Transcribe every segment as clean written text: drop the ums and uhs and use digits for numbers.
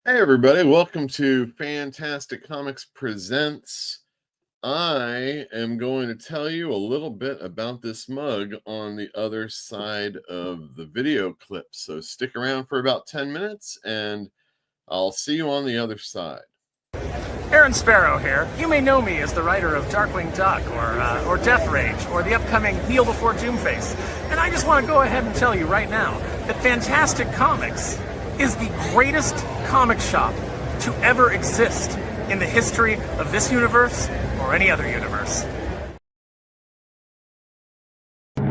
Hey everybody, welcome to Fantastic Comics Presents. I am going to tell you a little bit about this mug on the other side of the video clip. So stick around for about 10 minutes and I'll see you on the other side. Aaron Sparrow here. You may know me as the writer of Darkwing Duck or Death Rage or the upcoming Kneel Before Doomface. And I just want to go ahead and tell you right now that Fantastic Comics is the greatest comic shop to ever exist in the history of this universe or any other universe. Come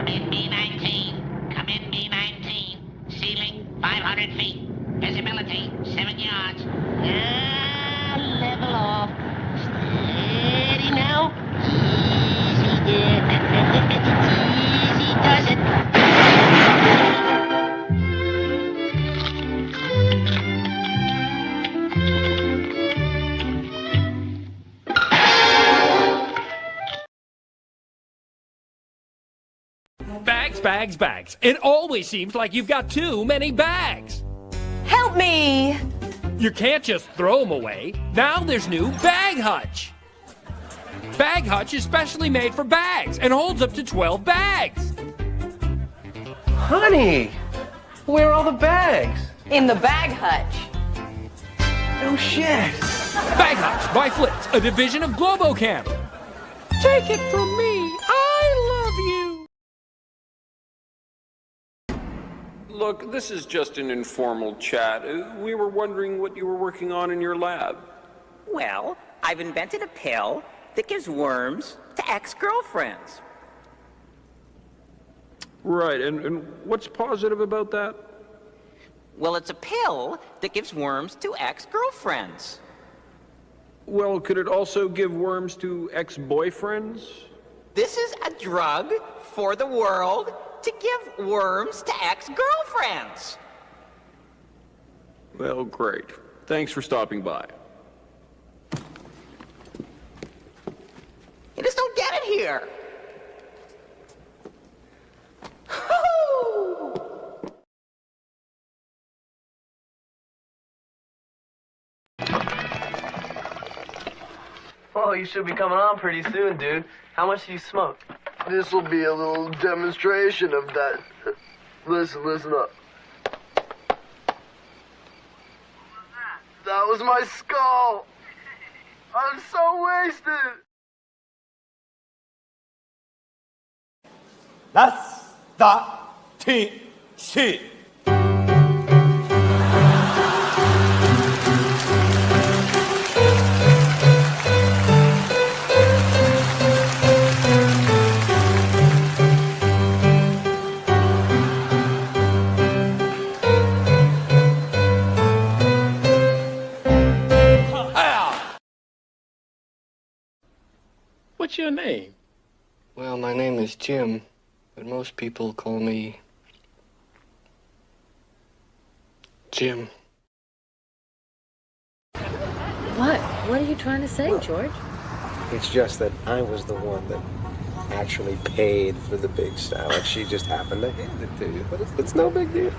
in B-19. Come in B-19. Ceiling 500 feet. Visibility 7 yards. Level off. Steady now. Easy does it. Bags, bags, bags. It always seems like you've got too many bags. Help me! You can't just throw them away. Now there's new Bag Hutch. Bag Hutch is specially made for bags and holds up to 12 bags. Honey, where are all the bags? In the bag hutch. No shit. Bag Hutch by Flitz, a division of Globocam. Take it from me, I love you. Look, this is just an informal chat. We were wondering what you were working on in your lab. Well, I've invented a pill that gives worms to ex-girlfriends. Right, and what's positive about that? Well, it's a pill that gives worms to ex-girlfriends. Well, could it also give worms to ex-boyfriends? This is a drug for the world to give worms to ex-girlfriends. Well, great. Thanks for stopping by. You just don't get it here. Oh, you should be coming on pretty soon, dude. How much do you smoke? This will be a little demonstration of that. Listen up. That was my skull. I'm so wasted. T-C. What's your name? Well, my name is Jim, but most people call me Jim. What? What are you trying to say, George? It's just that I was the one that actually paid for the big salad. She just happened to hand it to you, but it's no big deal.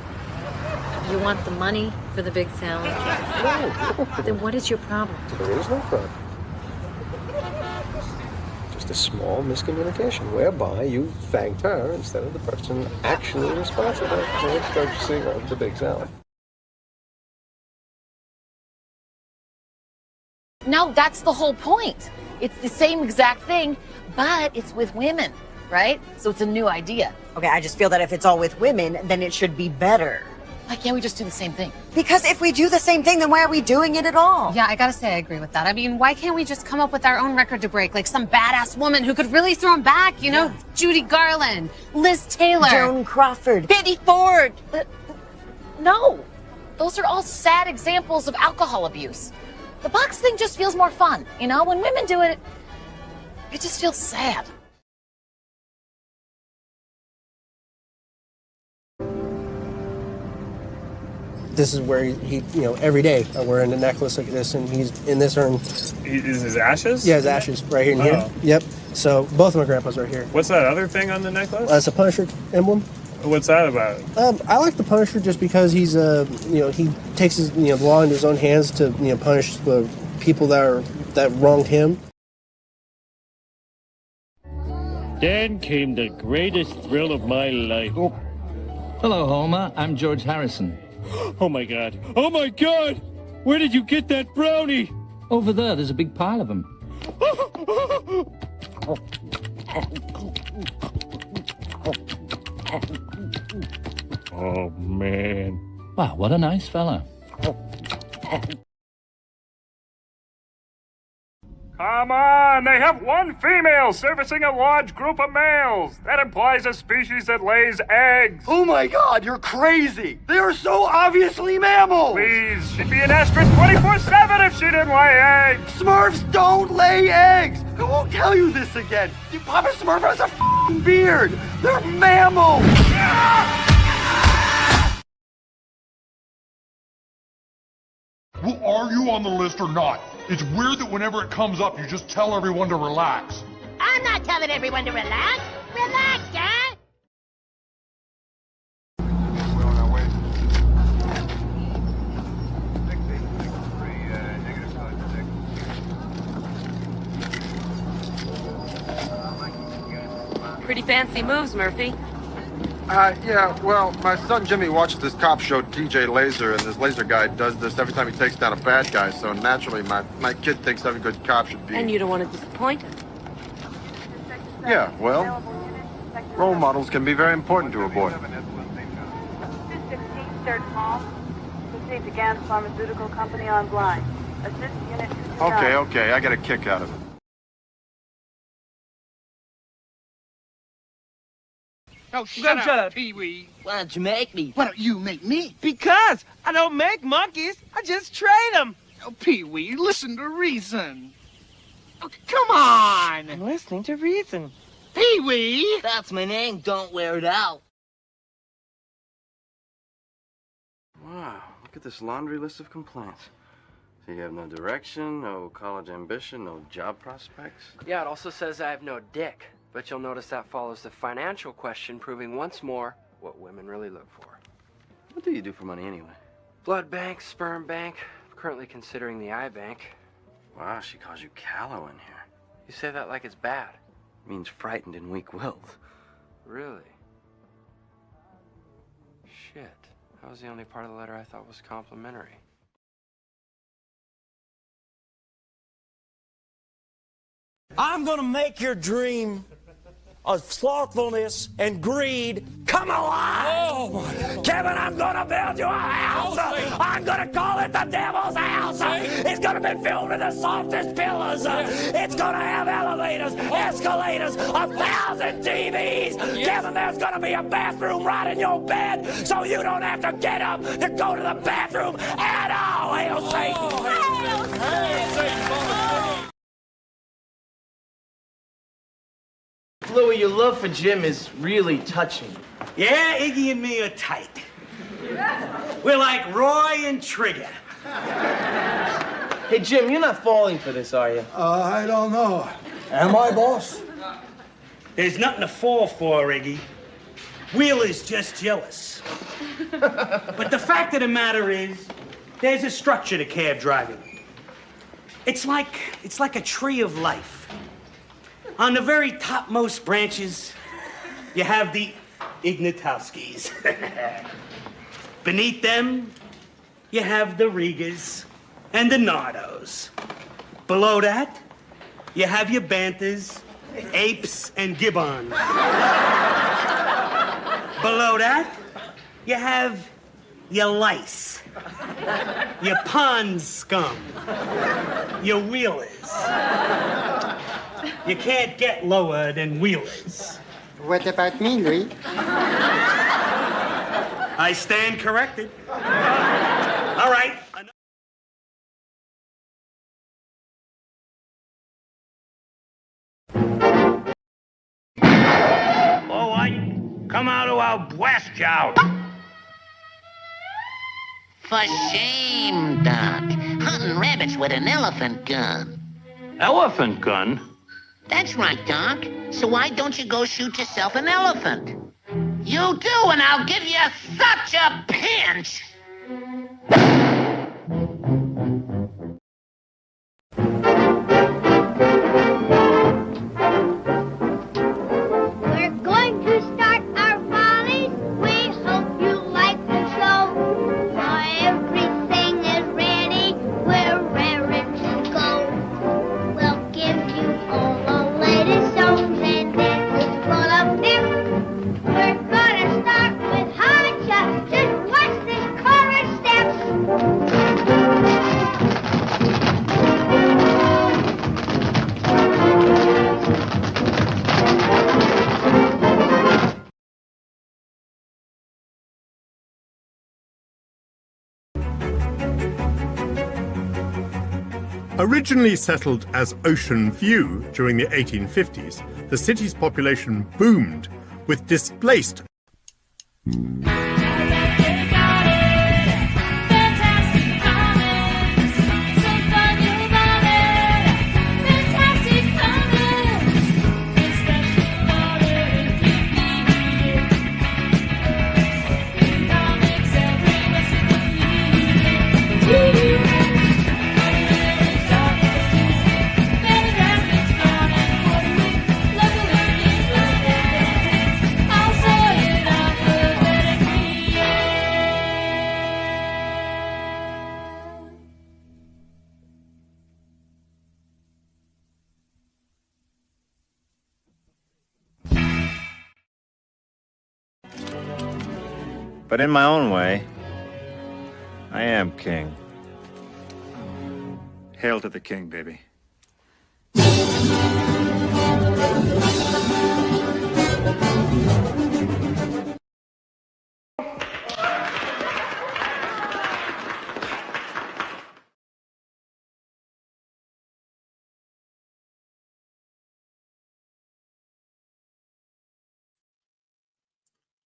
You want the money for the big salad? No. Then what is your problem? There is no problem. Just a small miscommunication whereby you thanked her instead of the person actually responsible for purchasing of the big salad. No, that's the whole point. It's the same exact thing, but it's with women, right? So it's a new idea. Okay, I just feel that if it's all with women, then it should be better. Why can't we just do the same thing? Because if we do the same thing, then why are we doing it at all? Yeah, I gotta say I agree with that. I mean, why can't we just come up with our own record to break? Like some badass woman who could really throw them back, you know? Judy Garland, Liz Taylor. Joan Crawford. Betty Ford. No, those are all sad examples of alcohol abuse. The box thing just feels more fun, you know? When women do it, it just feels sad. This is where he, every day I'm wearing a necklace like this, and he's in this urn. Is his ashes? Yeah, his ashes right here and here. Yep. So both of my grandpas are here. What's that other thing on the necklace? It's a Punisher emblem. What's that about? I like the Punisher just because he's he takes his the law into his own hands to punish the people that wronged him. Then came the greatest thrill of my life. Oh. Hello, Homer. I'm George Harrison. Oh my God! Oh my God! Where did you get that brownie? Over there, there's a big pile of them. Oh, man. Wow, what a nice fella. Come on, they have one female servicing a large group of males. That implies a species that lays eggs. Oh my God, you're crazy! They are so obviously mammals! Please, she'd be an estrus 24/7 if she didn't lay eggs. Smurfs don't lay eggs! I won't tell you this again. Papa Smurf has a f***ing beard! They're mammals! Well, are you on the list or not? It's weird that whenever it comes up, you just tell everyone to relax. I'm not telling everyone to relax. Relax, huh? Pretty fancy moves, Murphy. Yeah, well, my son Jimmy watches this cop show, DJ Laser, and this laser guy does this every time he takes down a bad guy, so naturally my kid thinks every good cop should be... And you don't want to disappoint him. Yeah, well, role models can be very important to a boy. 216, third hall. Proceed to Gans Pharmaceutical Company on blind. Assist unit 2. Okay, I get a kick out of it. Oh, shut up, Pee-wee. Why don't you make me? Why don't you make me? Because I don't make monkeys. I just train them. Oh, Pee-wee, listen to reason. Oh, come on. I'm listening to reason. Pee-wee! That's my name. Don't wear it out. Wow, look at this laundry list of complaints. So you have no direction, no college ambition, no job prospects? Yeah, it also says I have no dick. But you'll notice that follows the financial question, proving once more what women really look for. What do you do for money anyway? Blood bank, sperm bank. I'm currently considering the eye bank. Wow, she calls you callow in here. You say that like it's bad. It means frightened and weak-willed. Really? Shit. That was the only part of the letter I thought was complimentary. I'm gonna make your dream of slothfulness and greed come alive! Oh, Kevin, I'm gonna build you a house! I'm gonna call it the Devil's House! It's gonna be filled with the softest pillars! It's gonna have elevators, escalators, 1,000 TVs! Kevin, there's gonna be a bathroom right in your bed, so you don't have to get up to go to the bathroom at all! Hail Satan! Hail Satan! Louie, your love for Jim is really touching. Yeah, Iggy and me are tight. We're like Roy and Trigger. Hey, Jim, you're not falling for this, are you? I don't know. Am I, boss? There's nothing to fall for, Iggy. Wheeler's just jealous. But the fact of the matter is, there's a structure to cab driving. It's like a tree of life. On the very topmost branches, you have the Ignatowskis. Beneath them, you have the Rigas and the Nardos. Below that, you have your Banthas, Apes, and Gibbons. Below that, you have your lice, your pond scum, your wheelers. You can't get lower than wheelers. What about me, Louis? I stand corrected. All right. All right, come out or I'll blast you out. For shame, Doc. Hunting rabbits with an elephant gun. Elephant gun? That's right, Doc. So why don't you go shoot yourself an elephant? You do, and I'll give you such a pinch. We're going to start our volleys. We hope you like the show. Everything is ready. We're raring to go. We'll give you all the latest songs and dances full of pep. We're gonna start with Hacha. Just watch this chorus steps. Originally settled as Ocean View during the 1850s, the city's population boomed with displaced But in my own way, I am king. Hail to the king, baby.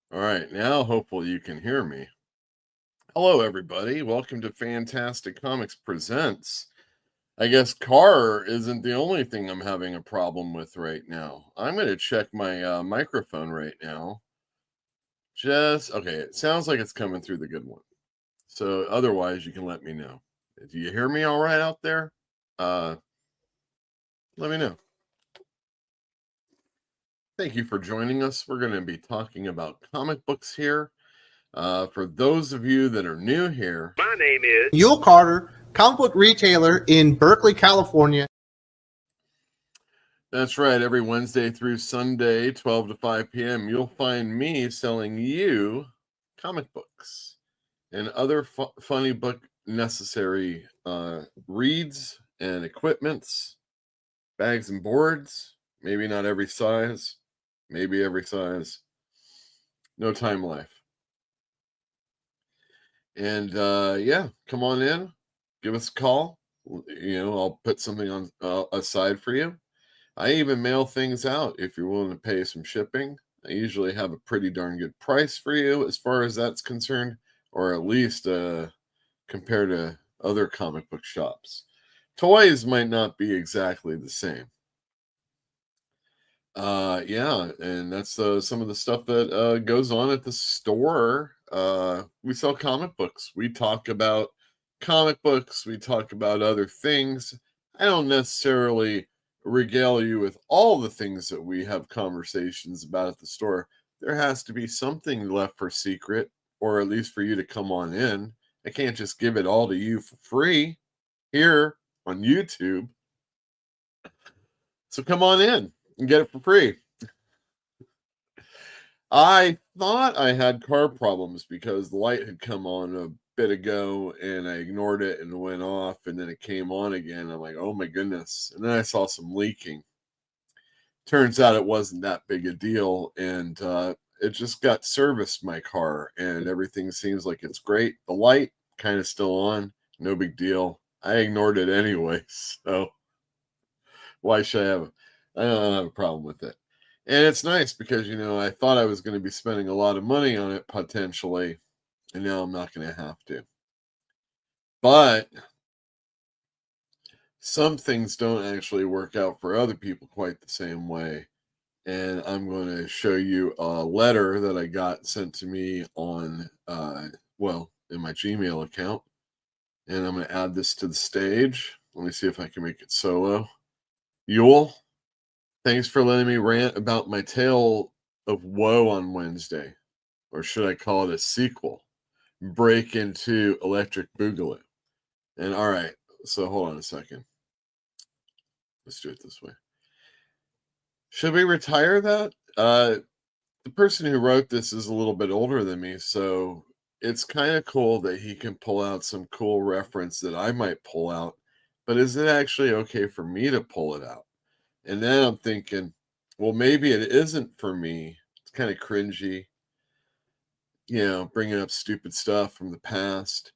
All right, now hopefully you can hear me. Hello, everybody. Welcome to Fantastic Comics Presents. I guess car isn't the only thing I'm having a problem with right now. I'm going to check my microphone right now. Okay, it sounds like it's coming through the good one. So otherwise, you can let me know. Do you hear me all right out there? Let me know. Thank you for joining us. We're going to be talking about comic books here. For those of you that are new here, my name is Yule Carter, comic book retailer in Berkeley, California. That's right. Every Wednesday through Sunday, 12 to 5 p.m., you'll find me selling you comic books and other funny book necessary reads and equipments, bags and boards, maybe not every size, maybe every size. No time life. And yeah, come on in, give us a call. I'll put something on aside for you. I even mail things out if you're willing to pay some shipping. I usually have a pretty darn good price for you as far as that's concerned, or at least compared to other comic book shops. Toys might not be exactly the same. Yeah, and that's some of the stuff that goes on at the store. We sell comic books. We talk about comic books. We talk about other things. I don't necessarily regale you with all the things that we have conversations about at the store. There has to be something left for secret, or at least for you to come on in. I can't just give it all to you for free here on YouTube. So come on in and get it for free. I thought I had car problems because the light had come on a bit ago and I ignored it and it went off, and then it came on again. I'm like, oh my goodness. And then I saw some leaking. Turns out it wasn't that big a deal, and it just got serviced, my car, and everything seems like it's great. The light kind of still on, no big deal. I ignored it anyway, so why should I don't have a problem with it. And it's nice because, I thought I was going to be spending a lot of money on it potentially, and now I'm not going to have to. But some things don't actually work out for other people quite the same way. and I'm going to show you a letter that I got sent to me on, in my Gmail account. And I'm going to add this to the stage. Let me see if I can make it solo. Yule, thanks for letting me rant about my tale of woe on Wednesday. Or should I call it a sequel? Break into Electric Boogaloo. And all right, so hold on a second. Let's do it this way. Should we retire that? The person who wrote this is a little bit older than me, so it's kind of cool that he can pull out some cool reference that I might pull out, but is it actually okay for me to pull it out? And then I'm thinking, well, maybe it isn't for me. It's kind of cringy, bringing up stupid stuff from the past.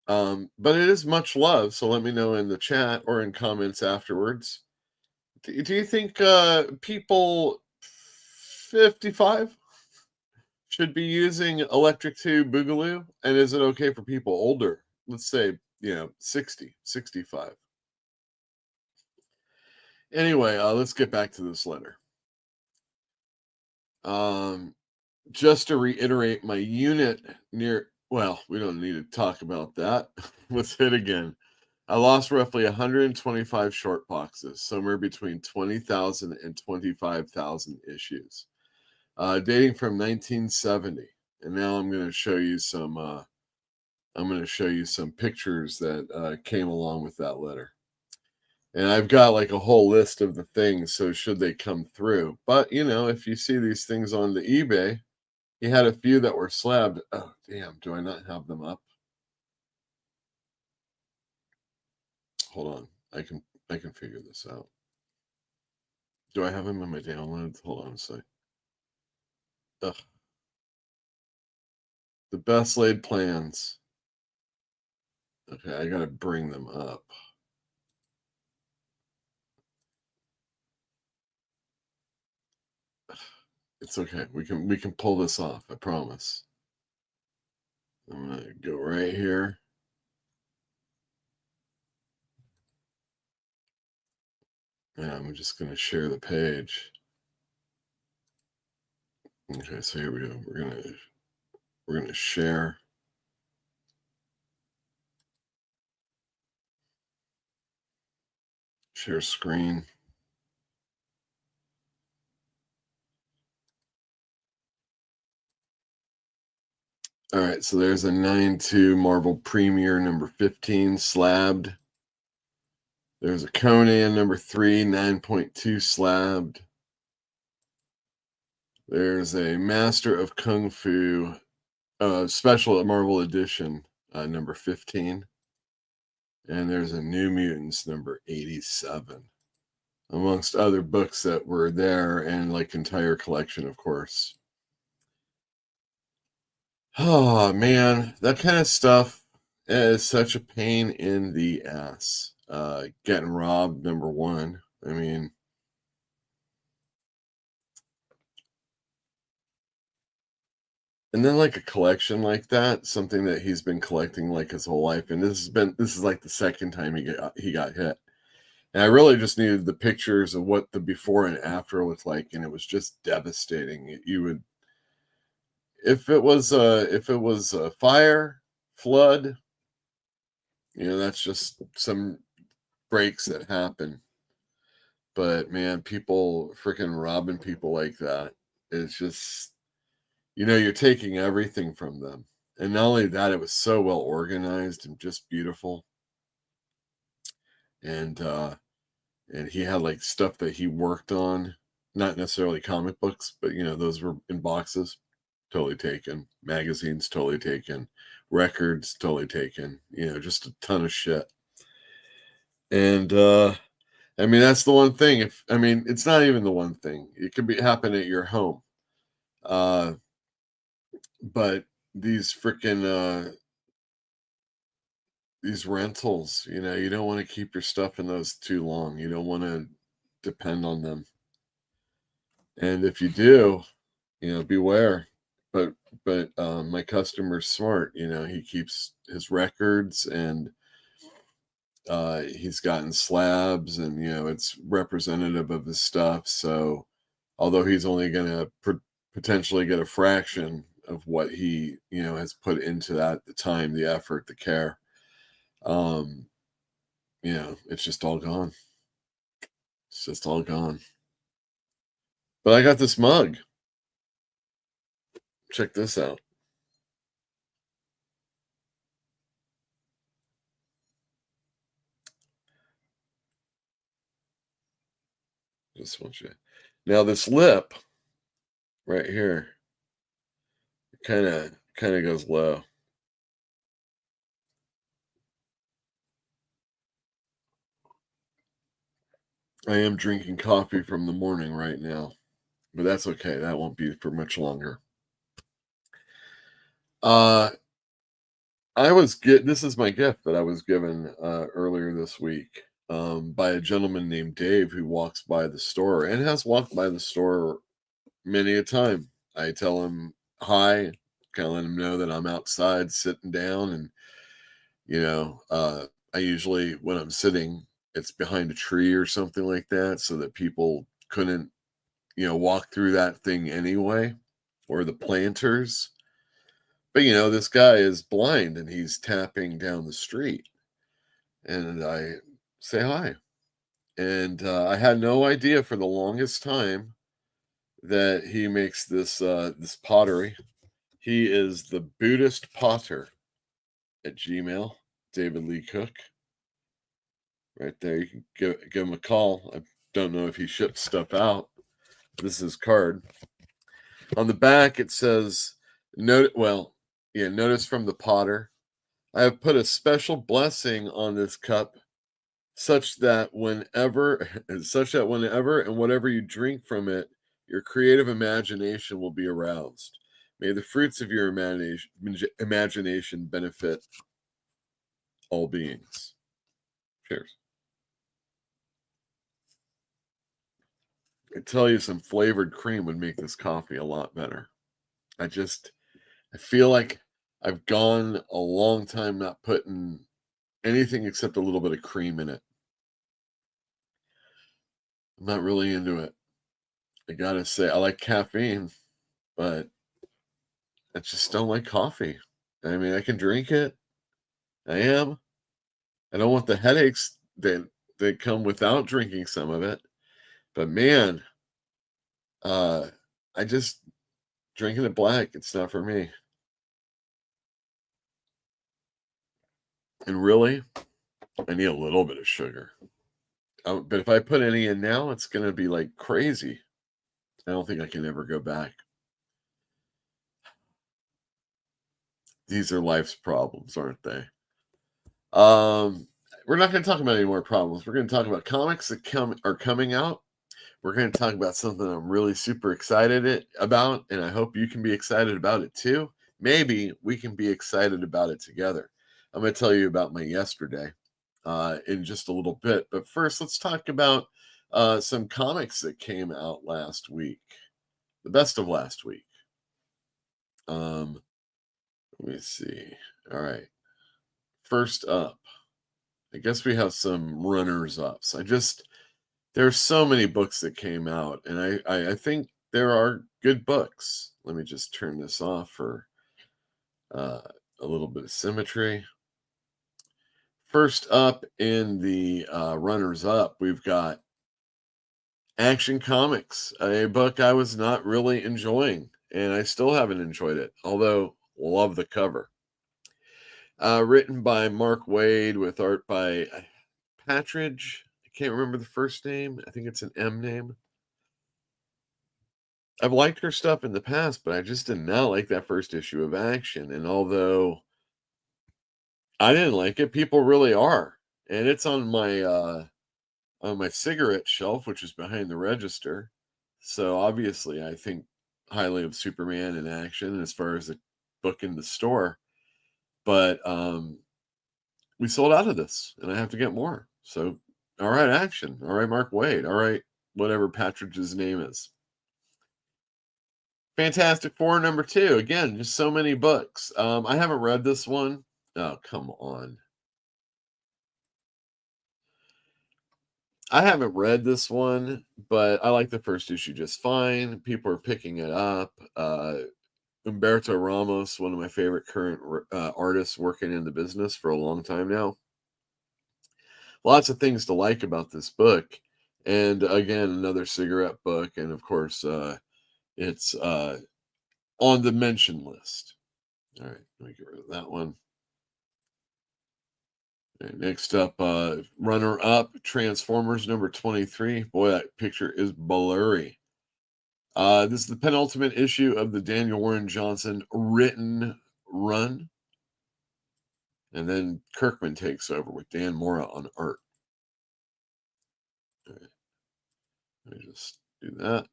But it is much love, so let me know in the chat or in comments afterwards. Do you think people 55 should be using Electric 2 Boogaloo? And is it okay for people older? Let's say, 60, 65. Anyway, let's get back to this letter. Just to reiterate, my unit we don't need to talk about that. Let's hit again. I lost roughly 125 short boxes, somewhere between 20,000 and 25,000 issues, dating from 1970. And now I'm going to show you some. I'm going to show you some pictures that came along with that letter. And I've got like a whole list of the things, so should they come through. But, if you see these things on the eBay, he had a few that were slabbed. Oh, damn, do I not have them up? Hold on. I can figure this out. Do I have them in my downloads? Hold on a sec. Ugh. The best laid plans. Okay, I gotta bring them up. It's okay. We can pull this off. I promise. I'm gonna go right here. And I'm just gonna share the page. Okay, so here we go. We're gonna share. Share screen. All right, so there's a 9/2 Marvel Premiere number 15 slabbed. There's a Conan number 3, 9.2 slabbed. There's a Master of Kung Fu special Marvel edition number 15. And there's a New Mutants number 87. Amongst other books that were there and like entire collection, of course. Oh, man, that kind of stuff is such a pain in the ass. Getting robbed, number 1. I mean, and then like a collection like that, something that he's been collecting like his whole life, and this is like the second time he got hit. And I really just needed the pictures of what the before and after looked like, and it was just devastating. You would, if it was a fire, flood, that's just some breaks that happen. But man, people freaking robbing people like that, it's just, you're taking everything from them. And not only that, it was so well organized and just beautiful. And he had like stuff that he worked on, not necessarily comic books, but those were in boxes, totally taken. Magazines, totally taken. Records, totally taken. Just a ton of shit. And I mean, that's the one thing. It's not even the one thing. It could happen at your home. But these freaking these rentals, you don't want to keep your stuff in those too long. You don't want to depend on them. And if you do, beware. But my customer's smart. He keeps his records, and he's gotten slabs, and it's representative of his stuff. So although he's only going to potentially get a fraction of what he, has put into that, the time, the effort, the care. It's just all gone. It's just all gone. But I got this mug. Check this out. Just want you. Now this lip right here kind of goes low. I am drinking coffee from the morning right now, but that's okay. That won't be for much longer. This is my gift that I was given earlier this week by a gentleman named Dave who walks by the store and has walked by the store many a time. I tell him hi, kind of let him know that I'm outside sitting down, and I usually, when I'm sitting, it's behind a tree or something like that, so that people couldn't walk through that thing anyway, or the planters. But this guy is blind and he's tapping down the street, and I say hi. And I had no idea for the longest time that he makes this pottery. He is the Buddhist Potter at Gmail, David Lee Cook. Right there, you can give him a call. I don't know if he ships stuff out. This is his card. On the back it says, notice from the potter, I have put a special blessing on this cup, such that whenever and whatever you drink from it, your creative imagination will be aroused. May the fruits of your imagination benefit all beings. Cheers. I tell you, some flavored cream would make this coffee a lot better. I feel like I've gone a long time not putting anything except a little bit of cream in it. I'm not really into it. I gotta say, I like caffeine, but I just don't like coffee. I mean, I can drink it. I don't want the headaches that come without drinking some of it. But man, I just drinking it black. It's not for me. And really, I need a little bit of sugar. But if I put any in now, it's going to be like crazy. I don't think I can ever go back. These are life's problems, aren't they? We're not going to talk about any more problems. We're going to talk about comics that are coming out. We're going to talk about something I'm really super excited about, and I hope you can be excited about it too. Maybe we can be excited about it together. I'm going to tell you about my yesterday in just a little bit. But first, let's talk about some comics that came out last week. The best of last week. Let me see. All right. First up, I guess we have some runners-ups. There's so many books that came out, and I think there are good books. Let me just turn this off for a little bit of symmetry. First up in the runners-up, we've got Action Comics, a book I was not really enjoying, and I still haven't enjoyed it, although love the cover. Written by Mark Waid with art by Patridge. I can't remember the first name. I think it's an M name. I've liked her stuff in the past, but I just did not like that first issue of Action. And although I didn't like it, people really are. And it's on my cigarette shelf, which is behind the register. So obviously I think highly of Superman in Action as far as a book in the store. But we sold out of this, and I have to get more. So, all right, Action. All right, Mark Waid. All right, whatever Patridge's name is. Fantastic Four #2. Again, just so many books. I haven't read this one. Oh, come on. I haven't read this one, but I like the first issue just fine. People are picking it up. Humberto Ramos, one of my favorite current artists working in the business for a long time now. Lots of things to like about this book. And again, another cigarette book. And of course, it's on the mention list. All right, let me get rid of that one. Okay, next up, runner-up, Transformers number 23. Boy, that picture is blurry. This is the penultimate issue of the Daniel Warren Johnson written run. And then Kirkman takes over with Dan Mora on art. All right. Let me just do that.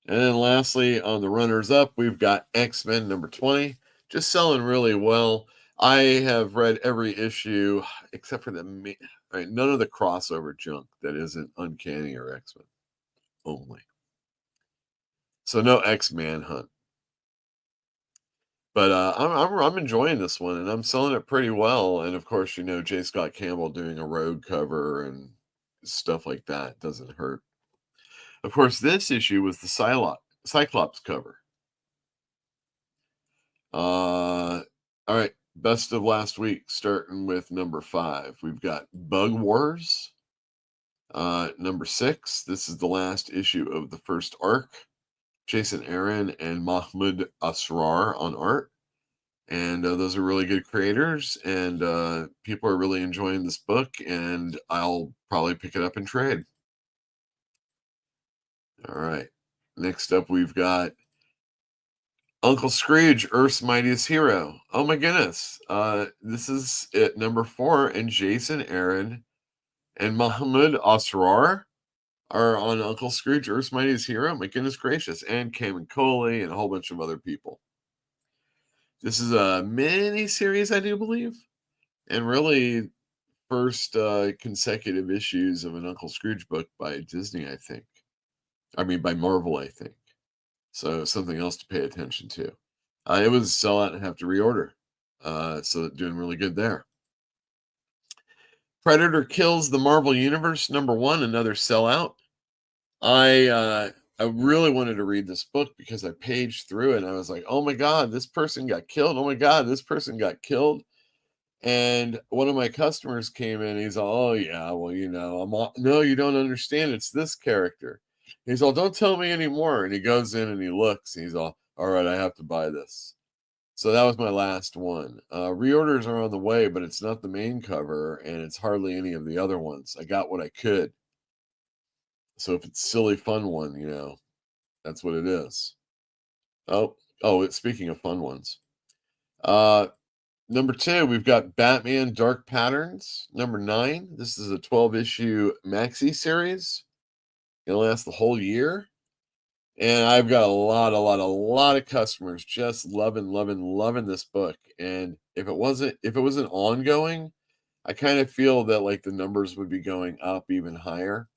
And then lastly, on the runners-up, we've got X-Men number 20. Just selling really well. I have read every issue except for none of the crossover junk that isn't Uncanny or X-Men only. So no X-Man Hunt. But I'm enjoying this one, and I'm selling it pretty well. And of course, you know, J. Scott Campbell doing a road cover and stuff like that doesn't hurt. Of course, this issue was the Cyclops cover. All right, best of last week, starting with number 5. We've got Bug Wars. Number 6, this is the last issue of the first arc. Jason Aaron and Mahmoud Asrar on art. And those are really good creators, and people are really enjoying this book, and I'll probably pick it up and trade. All right. Next up, we've got Uncle Scrooge, Earth's Mightiest Hero. Oh my goodness. This is at number 4, and Jason Aaron and Mahmoud Asrar are on Uncle Scrooge, Earth's Mightiest Hero. My goodness gracious. And Cameron Coley and a whole bunch of other people. This is a mini series, I do believe. And really, first consecutive issues of an Uncle Scrooge book by Disney, I think. I mean, by Marvel, I think. So something else to pay attention to. It was a sellout and have to reorder. So doing really good there. Predator Kills the Marvel Universe, number 1, another sellout. I really wanted to read this book because I paged through it and I was like, oh my God, this person got killed. Oh my God, this person got killed. And one of my customers came in. He's all, oh yeah, well, you know, no, you don't understand. It's this character. He's all, don't tell me anymore. And he goes in and he looks. And he's all right, I have to buy this. So that was my last one. Reorders are on the way, but it's not the main cover, and it's hardly any of the other ones. I got what I could. So if it's silly fun one, you know, that's what it is. It's speaking of fun ones. Number 2, we've got Batman Dark Patterns. Number 9, this is a 12-issue maxi series. It'll last the whole year. And I've got a lot of customers just loving this book. And if it wasn't ongoing, I kind of feel that like the numbers would be going up even higher.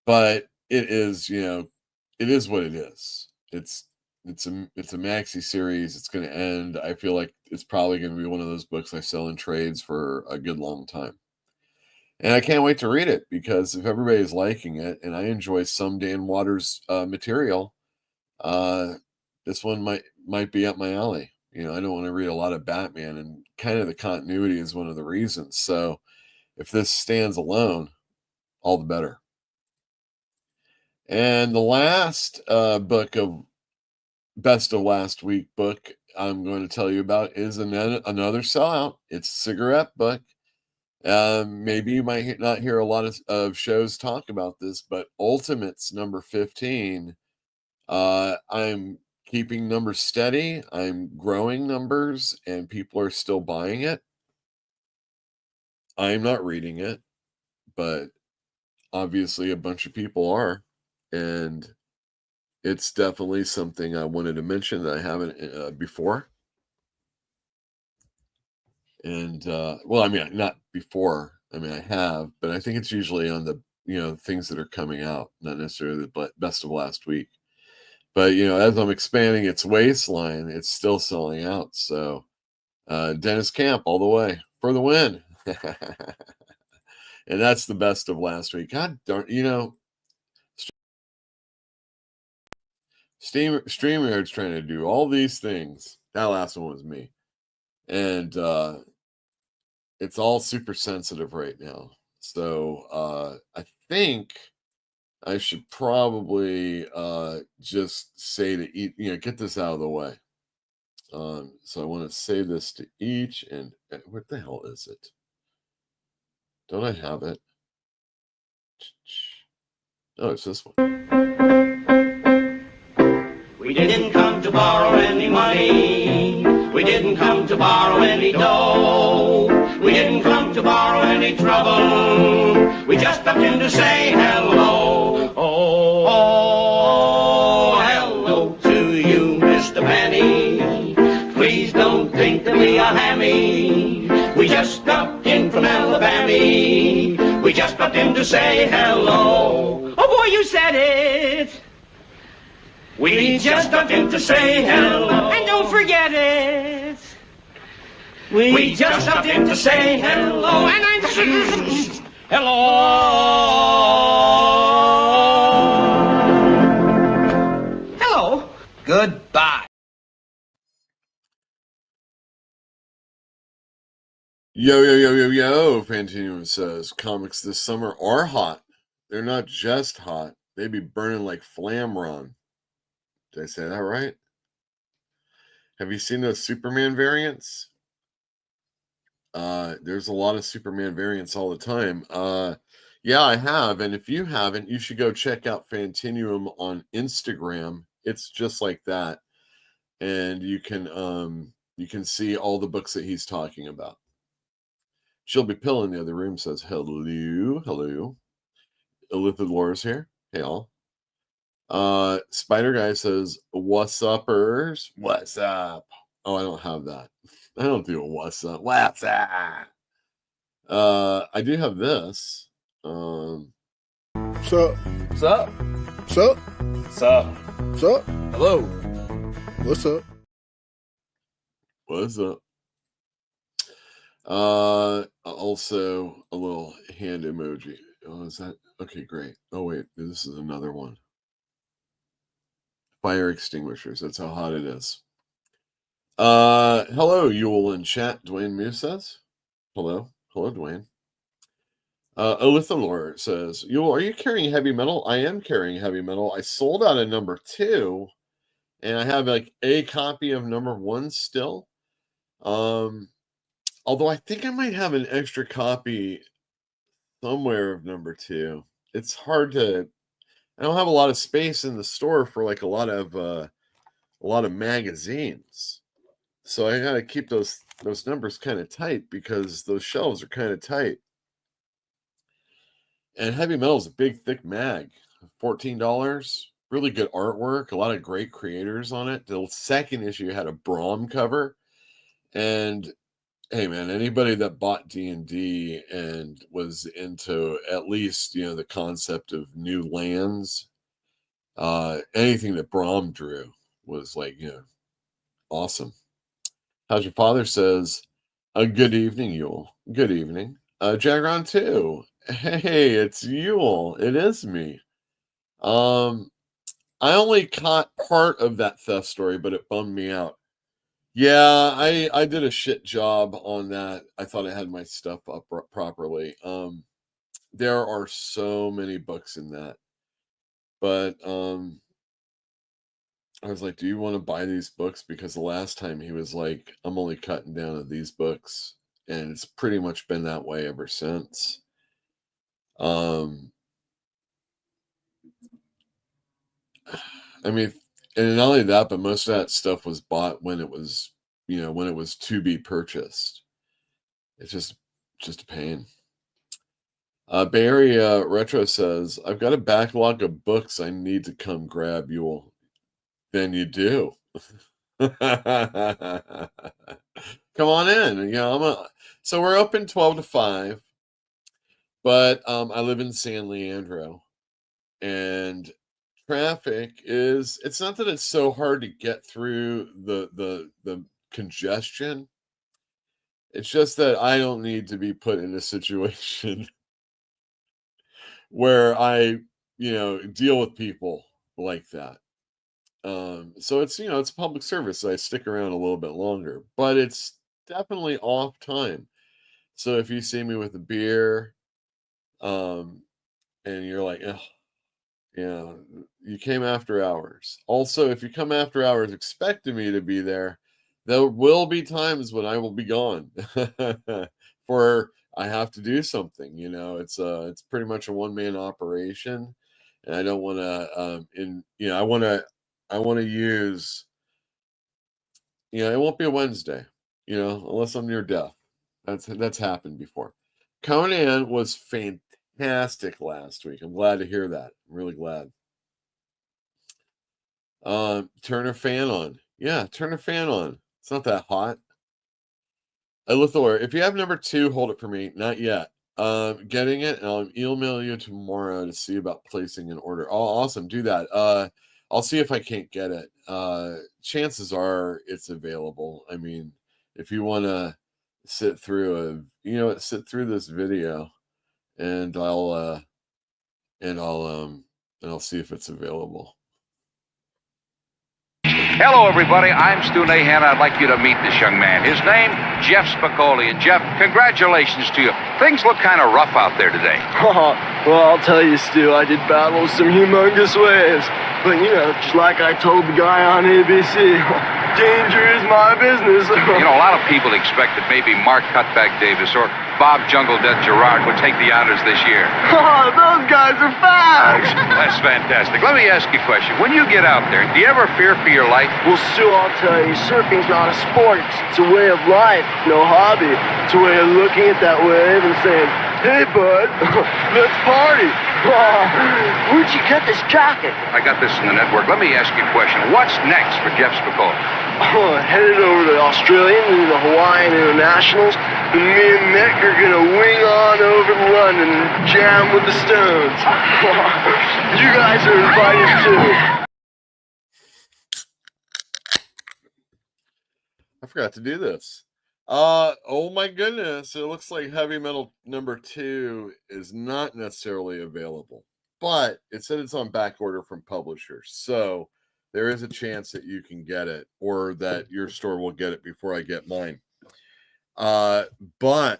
But it is, you know, it is what it is. It's a maxi series. It's going to end. I feel like it's probably going to be one of those books I sell in trades for a good long time. And I can't wait to read it because if everybody's liking it and I enjoy some Dan Waters material, this one might be up my alley. You know, I don't want to read a lot of Batman, and kind of the continuity is one of the reasons. So if this stands alone, all the better. And the last book of best of last week book I'm going to tell you about is another sellout. It's a cigarette book. Maybe you might not hear a lot of shows talk about this, but Ultimates number 15. I'm keeping numbers steady. I'm growing numbers, and people are still buying it. I'm not reading it, but obviously a bunch of people are, and it's definitely something I wanted to mention that I haven't before. And well, I mean, not before. I mean, I have, but I think it's usually on the, you know, things that are coming out, not necessarily the best of last week. But, you know, as I'm expanding its waistline, it's still selling out. So Dennis Camp all the way for the win. And that's the best of last week. God darn, you know, StreamYard's trying to do all these things. That last one was me. And it's all super sensitive right now. So I think I should probably just say to eat, get this out of the way. So I want to say this to each and what the hell is it? Don't I have it? Oh, it's this one. We didn't come to borrow any money. We didn't come to borrow any dough. We didn't come to borrow any trouble. We just stopped in to say hello. Oh, hello to you, Mr. Penny. Please don't think that we are hammy. We just stopped in from Alabama. We just stopped in to say hello. Oh boy, you said it. We just stopped in to say hello. And don't forget it. We just stopped in to say hello. And I'm hello. Hello. Goodbye. Yo. Pantinium says comics this summer are hot. They're not just hot. They be burning like flamron. Did I say that right? Have you seen those Superman variants? There's a lot of Superman variants all the time. Yeah, I have. And if you haven't, you should go check out Fantinuum on Instagram. It's just like that. And you can see all the books that he's talking about. She'll be Pill in the other room says, hello. Elithid Laura's here. Hey, all. Spider Guy says, what's uppers? What's up? Oh, I don't have that. I don't do a what's up. What's up? I do have this. What's up? What's up? What's up? What's up? What's up? Hello. What's up? What's up? Also a little hand emoji. Oh, is that okay? Great. Oh wait, this is another one. Fire extinguishers. That's how hot it is. Hello, Yule in chat. Dwayne Muse says, hello, Dwayne. Olithalor says, Yule, are you carrying heavy metal? I am carrying heavy metal. I sold out of number 2, and I have like a copy of number 1 still. Although I think I might have an extra copy somewhere of number 2. It's hard to. I don't have a lot of space in the store for like a lot of magazines, so I gotta keep those numbers kind of tight because those shelves are kind of tight. And heavy metal is a big, thick mag, $14. Really good artwork, a lot of great creators on it. The second issue had a Brahm cover, and hey man, anybody that bought D&D and was into at least the concept of new lands, anything that Brahm drew was like awesome. How's your father? Says good evening, Yule. Good evening. Jagron 2. Hey, it's Yule. It is me. I only caught part of that theft story, but it bummed me out. Yeah, I did a shit job on that. I thought I had my stuff up properly. There are so many books in that. But I was like, do you want to buy these books? Because the last time he was like, I'm only cutting down to these books. And it's pretty much been that way ever since. I mean, and not only that, but most of that stuff was bought when it was, when it was to be purchased. It's just a pain. Bay Area Retro says, I've got a backlog of books I need to come grab, Yule. Then you do. Come on in. So we're open 12 to 5, but I live in San Leandro, and traffic it's not that it's so hard to get through the congestion. It's just that I don't need to be put in a situation where I, deal with people like that. So it's, it's public service. So I stick around a little bit longer, but it's definitely off time. So if you see me with a beer, and you're like, ugh, you came after hours. Also, if you come after hours expecting me to be there, there will be times when I will be gone for I have to do something. It's pretty much a one-man operation, and I don't want to I want to use it won't be a Wednesday, unless I'm near death. That's happened before. Conan was fantastic last week. I'm glad to hear that. I'm really glad. Turn a fan on. Yeah, turn a fan on. It's not that hot. Lithor, if you have number 2, hold it for me. Not yet. Getting it, and I'll email you tomorrow to see about placing an order. Oh, awesome. Do that. I'll see if I can't get it. Chances are it's available. I mean, if you want to sit through this video, and I'll see if it's available. Hello, everybody. I'm Stu Nahan. I'd like you to meet this young man. His name, Jeff Spicoli. And Jeff, congratulations to you. Things look kind of rough out there today. Well, I'll tell you, Stu, I did battle some humongous waves. But, just like I told the guy on ABC, danger is my business. A lot of people expect that maybe Mark Cutback Davis or Bob Jungle Death Gerard would take the honors this year. Those guys are facts. That's fantastic. Let me ask you a question. When you get out there, do you ever fear for your life? Well, Stu, I'll tell you, surfing's not a sport. It's a way of life, no hobby. It's a way of looking at that wave and saying, hey, bud, let's party. Where'd you get this jacket? I got this in the network. Let me ask you a question. What's next for Jeff Spicoli? Headed over to the Australian and the Hawaiian Internationals. And me and Nick are going to wing on over to London and jam with the Stones. You guys are invited too. I forgot to do this. Oh my goodness. It looks like Heavy Metal number 2 is not necessarily available, but it said it's on back order from publishers. So there is a chance that you can get it, or that your store will get it before I get mine. But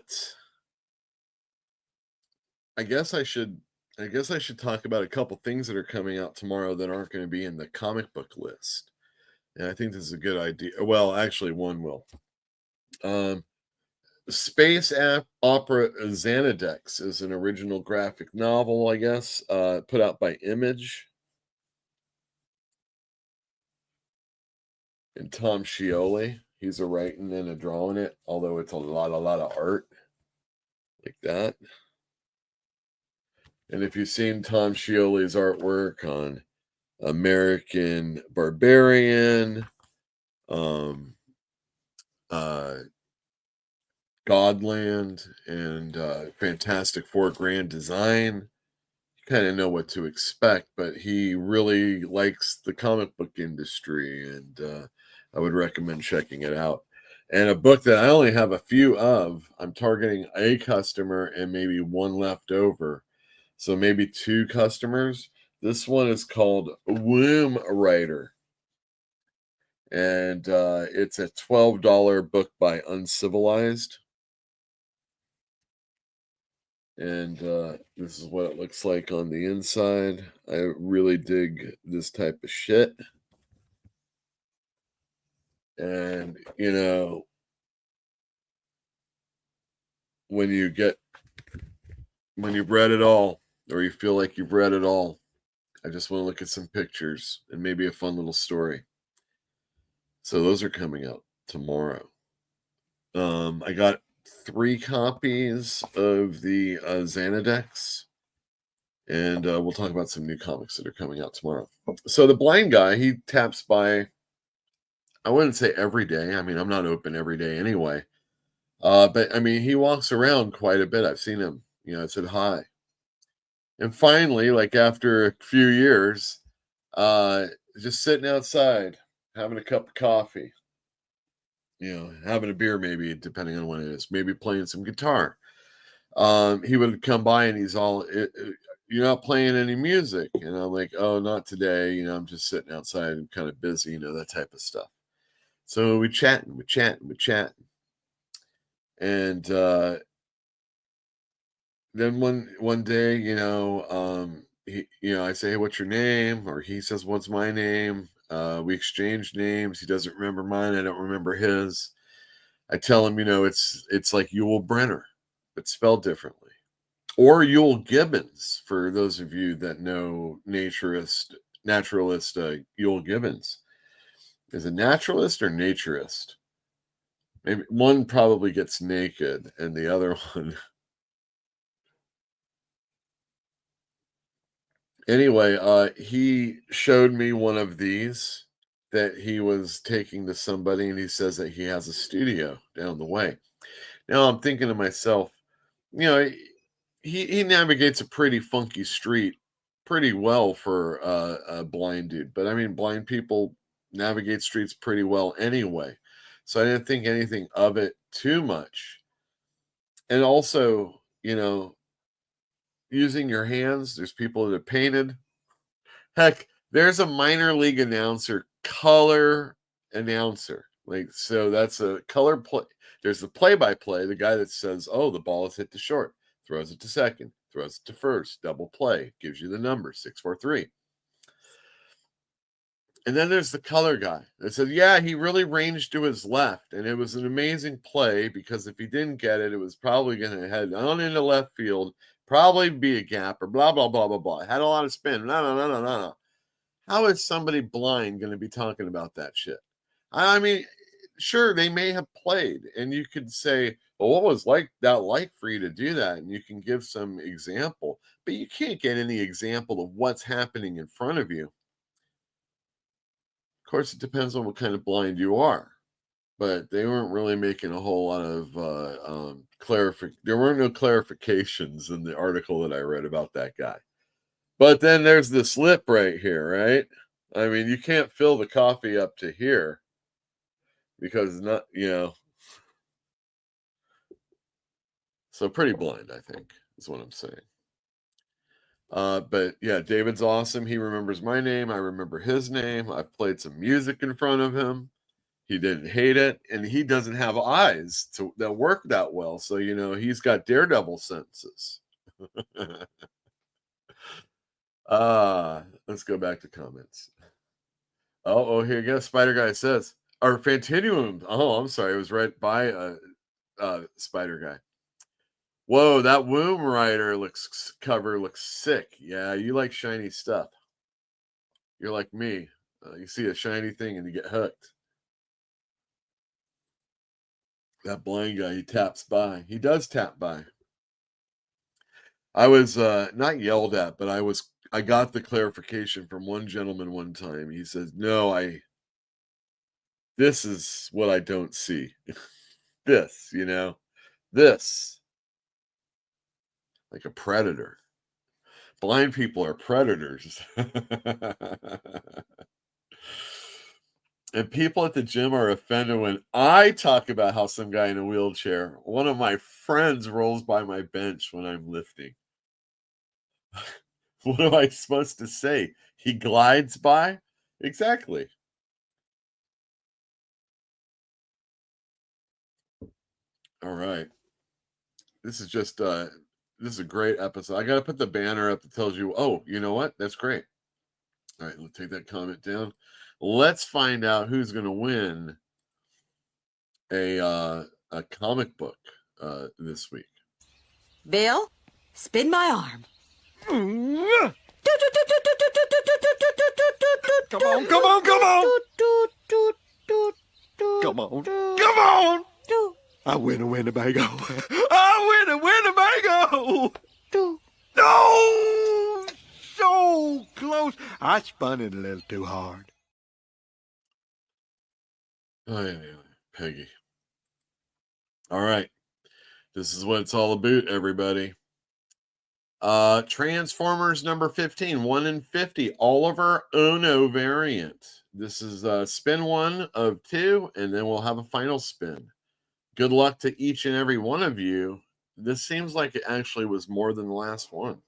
I guess I should talk about a couple things that are coming out tomorrow that aren't going to be in the comic book list. And I think this is a good idea. Well, actually one will. Space Opera Xanadex is an original graphic novel, I guess, put out by Image. And Tom Scioli, he's a writing and a drawing it, although it's a lot of art like that. And if you've seen Tom Scioli's artwork on American Barbarian, Godland, and Fantastic Four Grand Design, you kind of know what to expect, but he really likes the comic book industry, and I would recommend checking it out. And a book that I only have a few of, I'm targeting a customer and maybe one left over. So maybe 2 customers. This one is called Womb Writer. And it's a $12 book by Uncivilized. And this is what it looks like on the inside. I really dig this type of shit. And, when you've read it all, or you feel like you've read it all, I just want to look at some pictures and maybe a fun little story. So those are coming out tomorrow. I got 3 copies of the Xanadex, and we'll talk about some new comics that are coming out tomorrow. So the blind guy, he taps by, I wouldn't say every day. I mean, I'm not open every day anyway. But I mean, he walks around quite a bit. I've seen him, I said hi. And finally, like after a few years, just sitting outside, having a cup of coffee, having a beer, maybe, depending on what it is, maybe playing some guitar. He would come by and he's all, you're not playing any music. And I'm like, oh, not today. You know, I'm just sitting outside and kind of busy, you know, that type of stuff. So we chatting. And then one day, you know, I say, hey, what's your name? Or he says, what's my name? We exchange names. He doesn't remember mine. I don't remember his. I tell him, you know, it's like Yul Brynner, but spelled differently. Or Yul Gibbons, for those of you that know naturalist Yul Gibbons. Is it naturalist or naturist? Maybe one probably gets naked and the other one. Anyway, he showed me one of these that he was taking to somebody, and he says that he has a studio down the way. Now I'm thinking to myself, you know, he navigates a pretty funky street pretty well for a blind dude. But I mean, blind people navigate streets pretty well anyway. So I didn't think anything of it too much. And also, you know, using your hands, there's people that are painted. Heck, there's a minor league announcer, color announcer. Like, so that's a color play. There's the play-by-play, the guy that says, oh, the ball is hit to short, throws it to second, throws it to first, double play, gives you the number, 6-4-3. And then there's the color guy that said, yeah, he really ranged to his left. And it was an amazing play because if he didn't get it, it was probably going to head on into left field, probably be a gap or blah, blah, blah, blah, blah. It had a lot of spin. No. How is somebody blind going to be talking about that shit? I mean, sure, they may have played, and you could say, well, what was that like for you to do that? And you can give some example, but you can't get any example of what's happening in front of you. Of course, it depends on what kind of blind you are, but they weren't really making a whole lot of there weren't no clarifications in the article that I read about that guy. But then there's the slip right here, right? I mean, you can't fill the coffee up to here because not, you know. So pretty blind, I think, is what I'm saying. But yeah, David's awesome. He remembers my name. I remember his name. I've played some music in front of him. He didn't hate it, and he doesn't have eyes that work that well. So, you know, he's got daredevil senses. Let's go back to comments. Oh, here you go. Spider Guy says, or Fantinuum. Oh, I'm sorry. It was right by Spider Guy. Whoa, that Womb Rider cover looks sick. Yeah, you like shiny stuff. You're like me. You see a shiny thing and you get hooked. That blind guy, he taps by. He does tap by. I was not yelled at, but I got the clarification from one gentleman one time. He says, no, this is what I don't see. This, you know, this. Like a predator. Blind people are predators. And people at the gym are offended when I talk about how some guy in a wheelchair, one of my friends rolls by my bench when I'm lifting. What am I supposed to say? He glides by? Exactly. All right. This is just this is a great episode. I got to put the banner up that tells you, oh, you know what? That's great. All right, let's take that comment down. Let's find out who's going to win a comic book this week. Bill, spin my arm. Come on. Come on. I win a Winnebago. I win a Winnebago. No! So close. I spun it a little too hard. Oh, yeah, Peggy. All right. This is what it's all about, everybody. Transformers number 15, 1 in 50, Oliver Ono variant. This is spin 1 of 2, and then we'll have a final spin. Good luck to each and every one of you. This seems like it actually was more than the last one.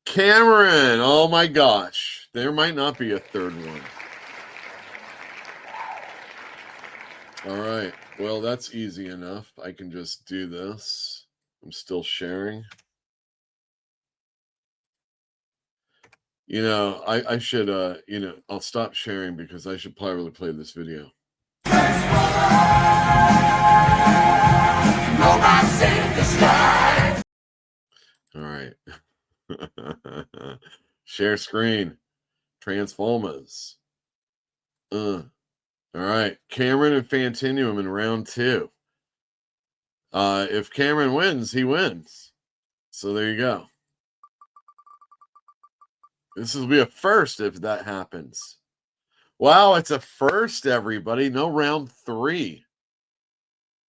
Cameron, oh my gosh. There might not be a third one. All right. Well, that's easy enough. I can just do this. I'm still sharing. You know, I should, you know, I'll stop sharing because I should probably play this video. All right. Share screen. Transformers. All right. Cameron and Fantinuum in round 2. If Cameron wins, he wins. So there you go. This will be a first if that happens. Wow, it's a first, everybody. No round 3.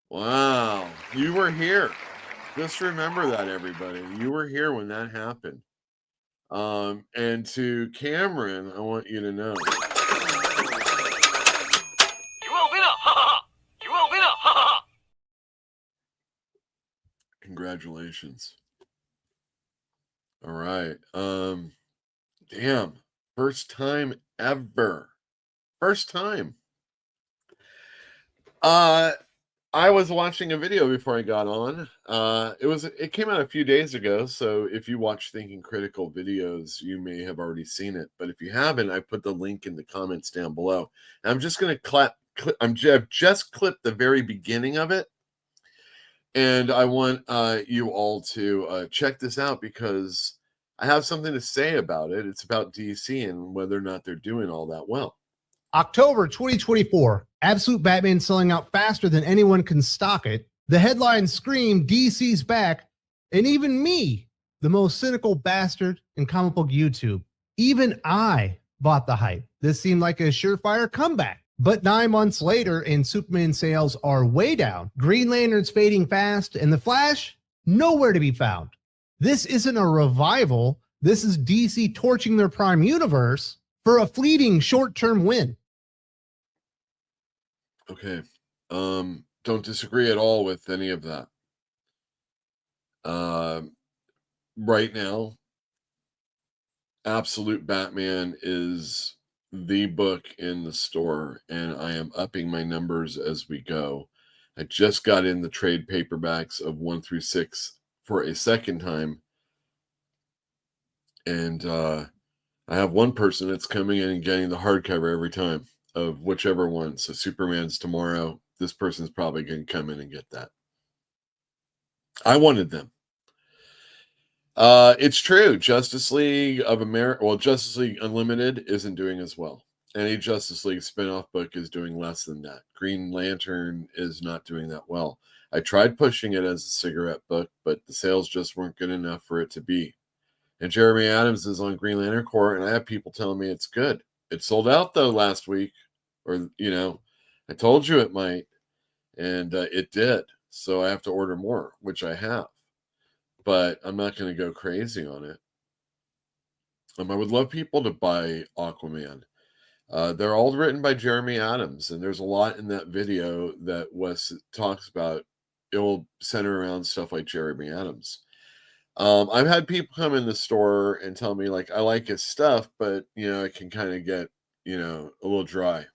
Wow. You were here. Just remember that, everybody. You were here when that happened. And to Cameron, I want you to know. You will win a ha. You will win a ha. Congratulations. All right. Damn. First time ever. First time. I was watching a video before I got on. It came out a few days ago, so if you watch Thinking Critical videos, you may have already seen it. But if you haven't, I put the link in the comments down below. And I'm just going to I've just clipped the very beginning of it. And I want you all to check this out because I have something to say about it. It's about DC and whether or not they're doing all that well. October 2024, Absolute Batman selling out faster than anyone can stock it. The headlines scream DC's back, and even me, the most cynical bastard in comic book YouTube, even I bought the hype. This seemed like a surefire comeback. But 9 months later, and Superman sales are way down, Green Lantern's fading fast, and The Flash, nowhere to be found. This isn't a revival. This is DC torching their prime universe for a fleeting short-term win. Okay. Don't disagree at all with any of that. Right now, Absolute Batman is the book in the store, and I am upping my numbers as we go. I just got in the trade paperbacks of 1 through 6 for a second time, and I have one person that's coming in and getting the hardcover every time of whichever one. So Superman's tomorrow. This person's probably going to come in and get that. I wanted them. It's true. Justice League of America, well, Justice League Unlimited isn't doing as well. Any Justice League spinoff book is doing less than that. Green Lantern is not doing that well. I tried pushing it as a cigarette book, but the sales just weren't good enough for it to be. And Jeremy Adams is on Green Lantern Corps, and I have people telling me it's good. It sold out, though, last week. Or, you know, I told you it might, and it did. So I have to order more, which I have. But I'm not going to go crazy on it. I would love people to buy Aquaman. They're all written by Jeremy Adams, and there's a lot in that video that Wes talks about. It will center around stuff like Jeremy Adams. I've had people come in the store and tell me, like, I like his stuff, but, you know, it can kind of get, you know, a little dry,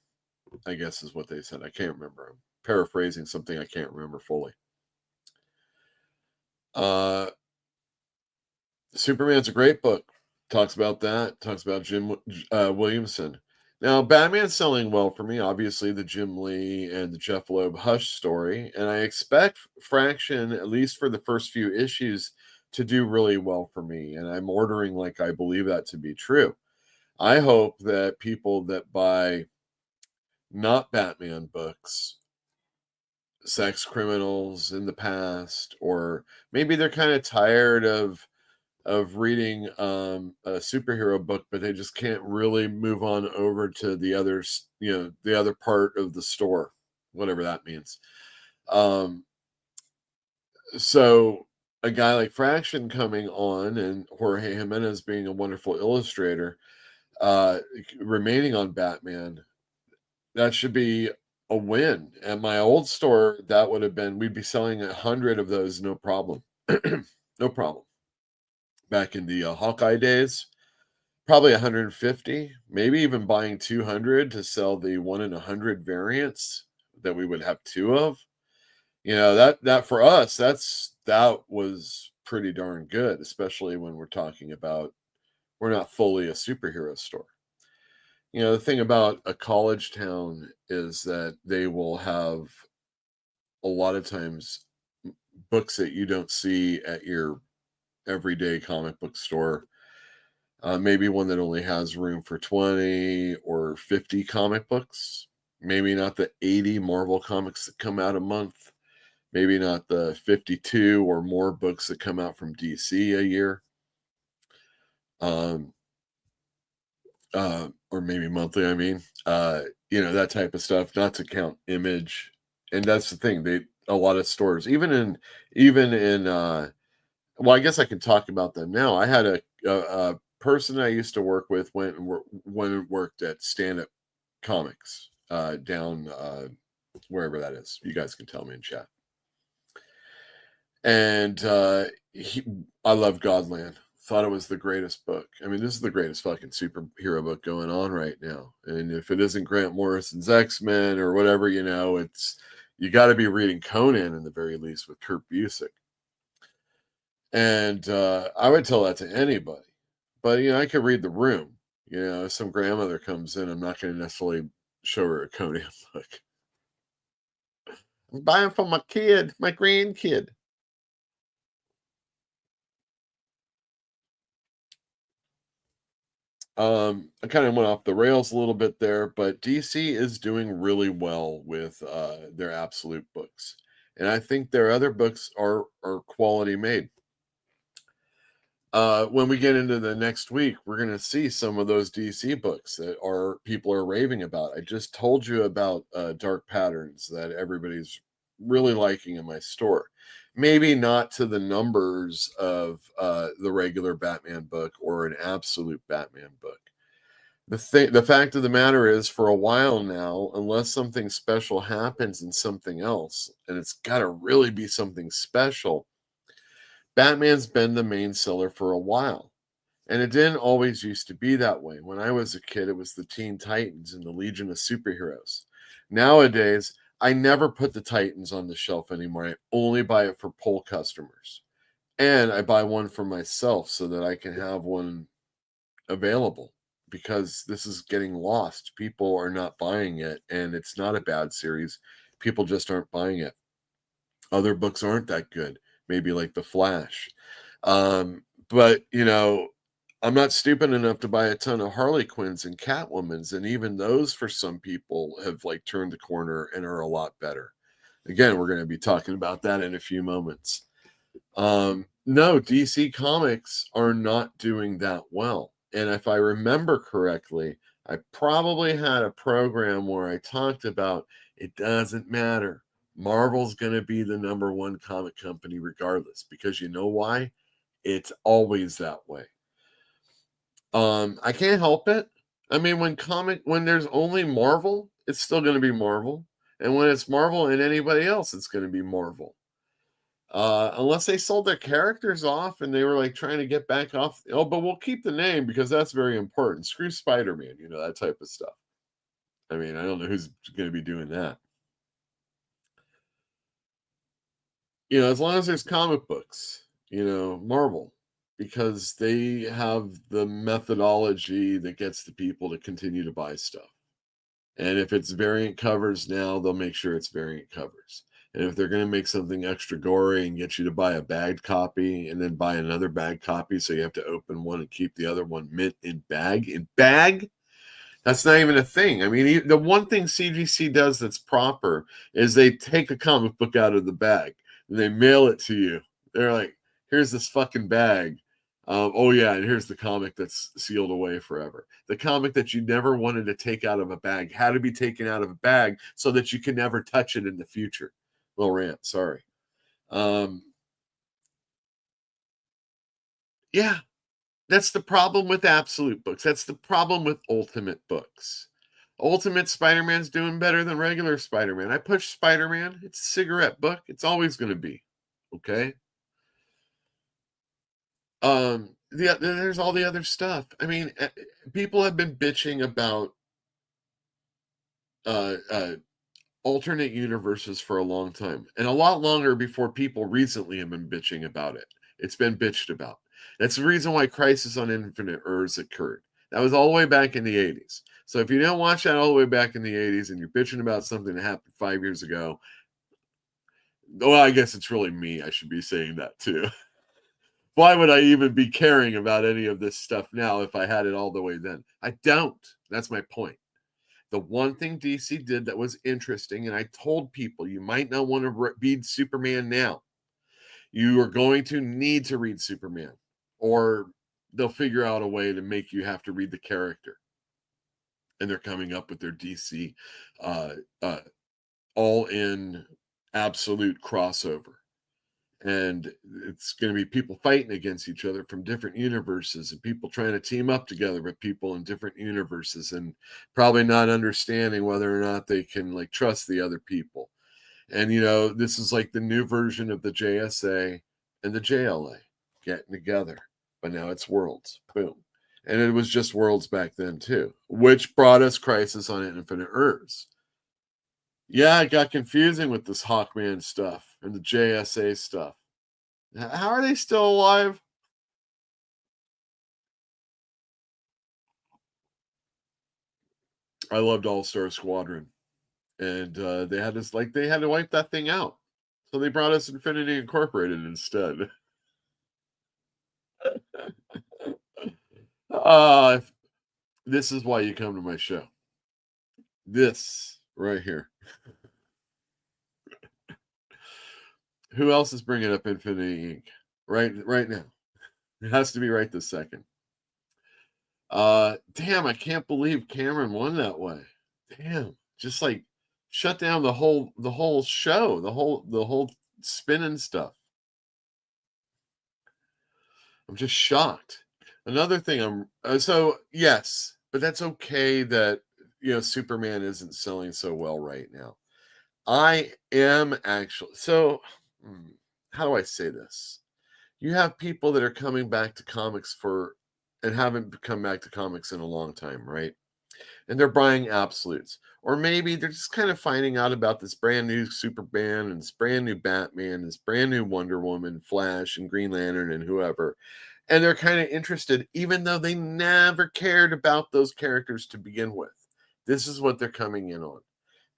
I guess is what they said. I can't remember. I'm paraphrasing something I can't remember fully. Superman's a great book. Talks about that. Talks about Jim Williamson. Now, Batman's selling well for me. Obviously, the Jim Lee and the Jeff Loeb Hush story. And I expect Fraction, at least for the first few issues, to do really well for me. And I'm ordering like I believe that to be true. I hope that people that buy not Batman books, sex criminals in the past, or maybe they're kind of tired of reading a superhero book, but they just can't really move on over to the others, you know, the other part of the store, whatever that means. So a guy like Fraction coming on and Jorge Jimenez being a wonderful illustrator, remaining on Batman, that should be a win. At my old store, that would have been, we'd be selling 100 of those, no problem. No problem. Back in the Hawkeye days, probably 150, maybe even buying 200 to sell the 1 in 100 variants that we would have 2 of. You know, that for us, that was pretty darn good, especially when we're talking about, we're not fully a superhero store. You know, the thing about a college town is that they will have a lot of times books that you don't see at your everyday comic book store. Maybe one that only has room for 20 or 50 comic books. Maybe not the 80 Marvel comics that come out a month. Maybe not the 52 or more books that come out from DC a year. Or maybe monthly, I mean. You know, that type of stuff, not to count Image. And that's the thing. A lot of stores, even in well, I guess I can talk about them now. I had a person I used to work with went and worked at Stand Up Comics down wherever that is. You guys can tell me in chat. And I love Godland. Thought it was the greatest book. I mean, this is the greatest fucking superhero book going on right now. And if it isn't Grant Morrison's X-Men or whatever, you know, you got to be reading Conan in the very least with Kurt Busiek. And I would tell that to anybody. But, you know, I could read The Room. You know, if some grandmother comes in, I'm not going to necessarily show her a Conan book. I'm buying for my kid, my grandkid. I kind of went off the rails a little bit there, but DC is doing really well with their Absolute books. And I think their other books are quality made. When we get into the next week, we're going to see some of those DC books that people are raving about. I just told you about Dark Patterns that everybody's really liking in my store. Maybe not to the numbers of the regular Batman book or an Absolute Batman book. The fact of the matter is, for a while now, unless something special happens in something else, and it's got to really be something special, Batman's been the main seller for a while. And it didn't always used to be that way. When I was a kid, it was the Teen Titans and the Legion of Superheroes. Nowadays, I never put the Titans on the shelf anymore. I only buy it for poll customers. And I buy one for myself so that I can have one available, because this is getting lost. People are not buying it, and it's not a bad series. People just aren't buying it. Other books aren't that good, maybe like The Flash. But, you know, I'm not stupid enough to buy a ton of Harley Quinns and Catwomans, and even those for some people have like turned the corner and are a lot better. Again, we're going to be talking about that in a few moments. No, DC Comics are not doing that well. And if I remember correctly, I probably had a program where I talked about it doesn't matter. Marvel's going to be the #1 comic company regardless, because you know why? It's always that way. I can't help it. I mean, when there's only Marvel, it's still going to be Marvel. And when it's Marvel and anybody else, it's going to be Marvel. Unless they sold their characters off and they were like trying to get back off. Oh, but we'll keep the name because that's very important. Screw Spider-Man, you know, that type of stuff. I mean, I don't know who's going to be doing that. You know, as long as there's comic books, you know, Marvel, because they have the methodology that gets the people to continue to buy stuff. And if it's variant covers now, they'll make sure it's variant covers. And if they're going to make something extra gory and get you to buy a bagged copy and then buy another bagged copy, so you have to open one and keep the other one mint in bag, that's not even a thing. I mean, the one thing CGC does that's proper is they take a comic book out of the bag and they mail it to you. They're like, here's this fucking bag. Oh yeah, and here's the comic that's sealed away forever. The comic that you never wanted to take out of a bag had to be taken out of a bag so that you can never touch it in the future. Little rant, sorry. Yeah, that's the problem with Absolute books. That's the problem with Ultimate books. Ultimate Spider-Man's doing better than regular Spider-Man. I push Spider-Man. It's a cigarette book. It's always going to be. Okay? There's all the other stuff. I mean, people have been bitching about alternate universes for a long time, and a lot longer before people recently have been bitching about it. It's been bitched about. That's the reason why Crisis on Infinite Earths occurred. That was all the way back in the 80s. So if you didn't watch that all the way back in the 80s and you're bitching about something that happened 5 years ago, well, I guess it's really me. I should be saying that too. Why would I even be caring about any of this stuff now if I had it all the way then? I don't. That's my point. The one thing DC did that was interesting, and I told people you might not want to read Superman now. You are going to need to read Superman, or they'll figure out a way to make you have to read the character. And they're coming up with their DC all-in absolute crossover. And it's going to be people fighting against each other from different universes, and people trying to team up together with people in different universes, and probably not understanding whether or not they can like trust the other people. And this is like the new version of the JSA and the JLA getting together, but now it's Worlds. Boom. And it was just Worlds back then too, which brought us Crisis on Infinite Earths. Yeah, it got confusing with this Hawkman stuff and the JSA stuff. How are they still alive? I loved All-Star Squadron. And they had to wipe that thing out. So they brought us Infinity Incorporated instead. This is why you come to my show. This right here. Who else is bringing up Infinity Inc. right now? It has to be right this second. Damn, I can't believe Cameron won that way. Damn, just like shut down the whole show, the whole spinning stuff. I'm just shocked. Another thing, yes, but that's okay that Superman isn't selling so well right now. I am actually how do I say this? You have people that are coming back to comics and haven't come back to comics in a long time, right? And they're buying absolutes. Or maybe they're just kind of finding out about this brand new Superman and this brand new Batman, this brand new Wonder Woman, Flash, and Green Lantern, and whoever. And they're kind of interested, even though they never cared about those characters to begin with. This is what they're coming in on.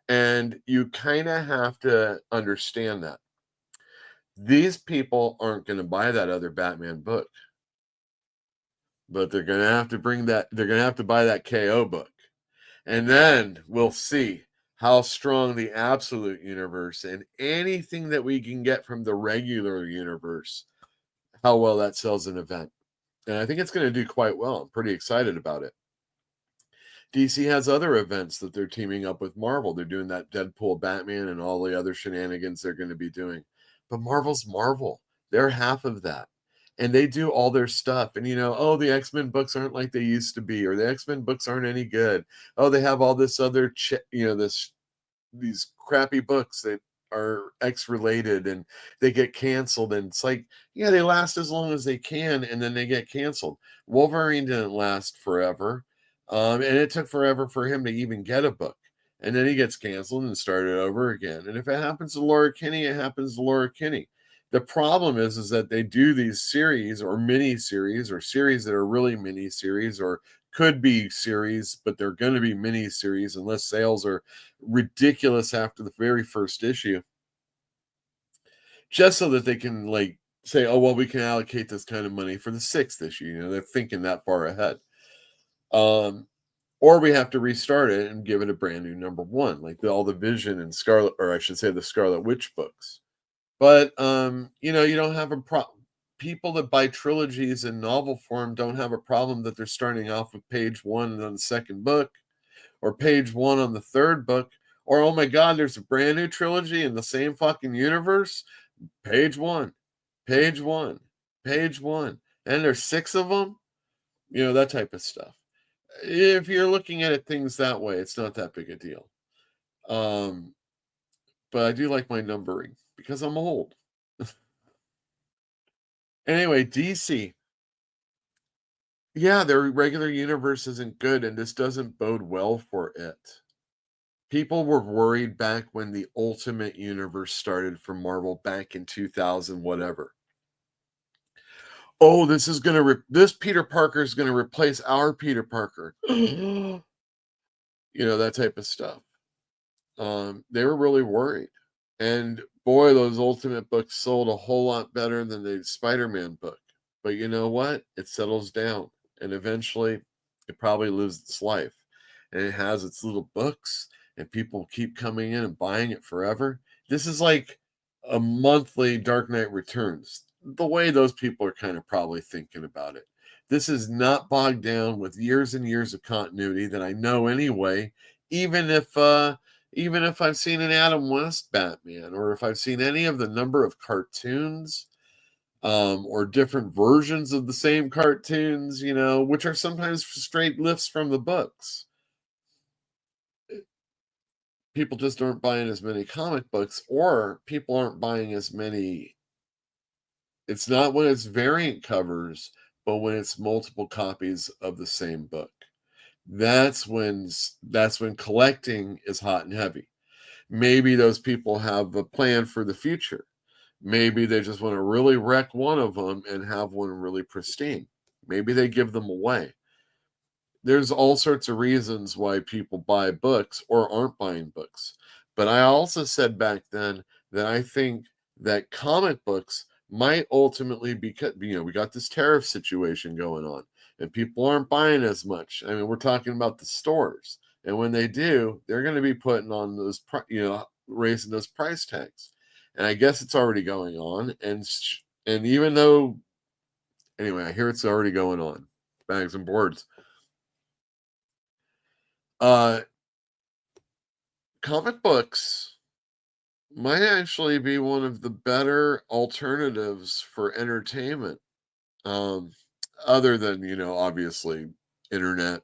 And you kind of have to understand that. These people aren't going to buy that other Batman book. But they're going to have to they're going to have to buy that KO book. And then we'll see how strong the absolute universe and anything that we can get from the regular universe, how well that sells an event. And I think it's going to do quite well. I'm pretty excited about it. DC has other events that they're teaming up with Marvel. They're doing that Deadpool Batman and all the other shenanigans they're going to be doing. But Marvel's Marvel. They're half of that. And they do all their stuff. And, the X-Men books aren't like they used to be, or the X-Men books aren't any good. Oh, they have all this other, these crappy books that are X-related and they get canceled. And it's like, yeah, they last as long as they can, and then they get canceled. Wolverine didn't last forever. And it took forever for him to even get a book. And then he gets canceled and started over again. And if it happens to Laura Kinney, it happens to Laura Kinney. The problem is that they do these series or mini-series or series that are really mini-series or could be series, but they're going to be mini-series unless sales are ridiculous after the very first issue. Just so that they can say, oh, well, we can allocate this kind of money for the 6th issue. They're thinking that far ahead. Or we have to restart it and give it a brand new number 1, like all the Vision and Scarlet, or I should say the Scarlet Witch books. But, you don't have a problem. People that buy trilogies in novel form don't have a problem that they're starting off with page 1 on the second book, or page 1 on the third book, or, oh my God, there's a brand new trilogy in the same fucking universe. Page 1, page 1, page 1. And there's 6 of them. That type of stuff. if you're looking at it things that way, it's not that big a deal. But I do like my numbering because I'm old. Anyway, DC. Yeah, their regular universe isn't good, and this doesn't bode well for it. People were worried back when the Ultimate Universe started from Marvel back in 2000, whatever. Oh, this is this Peter Parker is gonna replace our Peter Parker. You know, that type of stuff. They were really worried. And boy, those Ultimate books sold a whole lot better than the Spider-Man book. But you know what? It settles down. And eventually, it probably lives its life. And it has its little books. And people keep coming in and buying it forever. This is like a monthly Dark Knight Returns. The way those people are kind of probably thinking about it. This is not bogged down with years and years of continuity that I know anyway, even if I've seen an Adam West Batman, or if I've seen any of the number of cartoons, or different versions of the same cartoons, you know, which are sometimes straight lifts from the books. People just aren't buying as many comic books, or people aren't buying as many. It's not when it's variant covers, but when it's multiple copies of the same book. That's when collecting is hot and heavy. Maybe those people have a plan for the future. Maybe they just want to really wreck one of them and have one really pristine. Maybe they give them away. There's all sorts of reasons why people buy books or aren't buying books. But I also said back then that I think that comic books might ultimately be, you know, we got this tariff situation going on and people aren't buying as much. I mean, we're talking about the stores. And when they do, they're going to be putting on those, you know, raising those price tags. And I guess it's already going on. And even though, anyway, I hear it's already going on. Bags and boards. Comic books might actually be one of the better alternatives for entertainment. Other than, you know, obviously internet,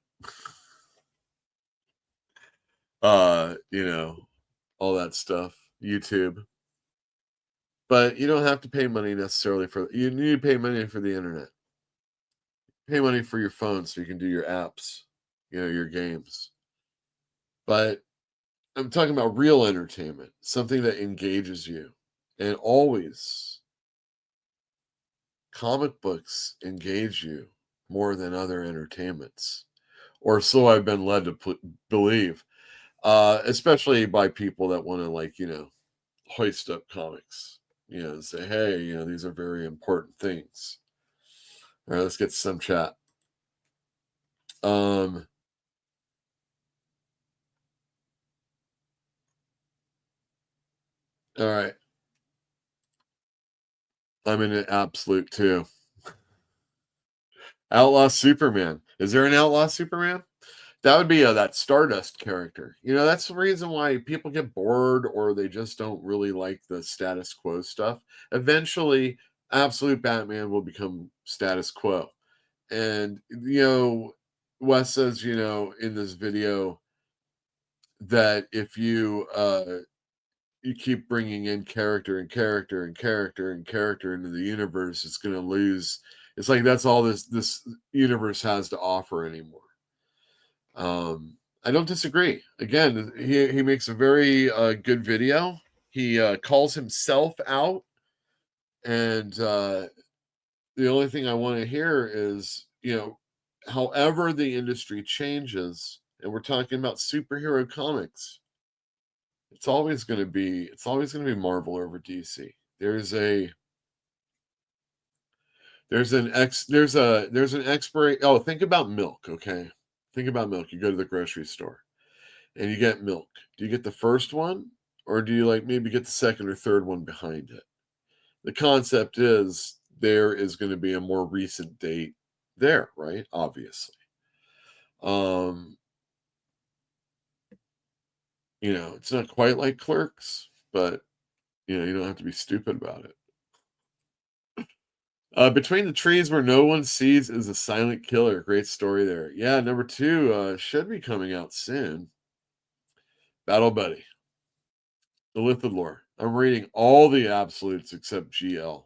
you know, all that stuff, YouTube. But you don't have to pay money necessarily you need to pay money for the internet. Pay money for your phone so you can do your apps, you know, your games. But I'm talking about real entertainment, something that engages you. And always, comic books engage you more than other entertainments. Or so I've been led to believe. Especially by people that want to, like, you know, hoist up comics. You know, and say, hey, you know, these are very important things. All right, let's get to some chat. All right. I'm in an absolute too. Outlaw Superman. Is there an Outlaw Superman? That would be that Stardust character. You know, that's the reason why people get bored or they just don't really like the status quo stuff. Eventually, Absolute Batman will become status quo. And, you know, Wes says, you know, in this video that if you keep bringing in character and character and character and character into the universe, it's going to lose. It's like that's all this universe has to offer anymore. I don't disagree. Again, he makes a very good video. He calls himself out, and the only thing I want to hear is, you know, however the industry changes, and we're talking about superhero comics, it's always going to be Marvel over DC. There's an expiration. Oh, think about milk, okay? Think about milk. You go to the grocery store and you get milk. Do you get the first one, or do you like maybe get the second or third one behind it? The concept is there is going to be a more recent date there, right? Obviously. You know, it's not quite like Clerks, but you know, you don't have to be stupid about it. Between the trees where no one sees is a silent killer. Great story there. Yeah, number 2 should be coming out soon. Battle Buddy. The Lithid Lore. I'm reading all the absolutes except GL.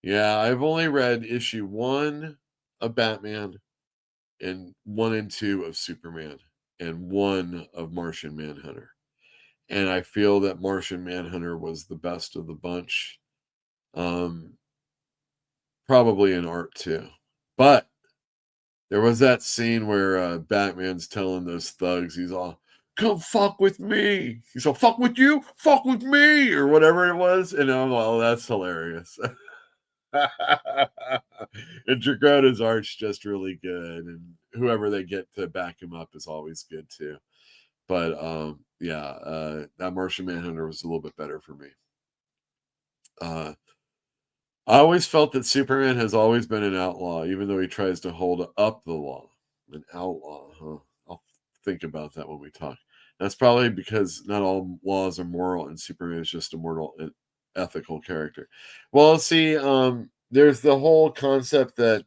Yeah, I've only read issue 1 of Batman and 1 and 2 of Superman and 1 of Martian Manhunter. And I feel that Martian Manhunter was the best of the bunch. Probably in art too. But there was that scene where Batman's telling those thugs, he's all, come fuck with me. He's all, fuck with you? Fuck with me? Or whatever it was. And I'm like, oh, that's hilarious. And Dragona's art's just really good. And whoever they get to back him up is always good too. But that Martian Manhunter was a little bit better for me. I always felt that Superman has always been an outlaw, even though he tries to hold up the law. An outlaw, huh? I'll think about that when we talk. That's probably because not all laws are moral, and Superman is just a moral and ethical character. Well, see, there's the whole concept that,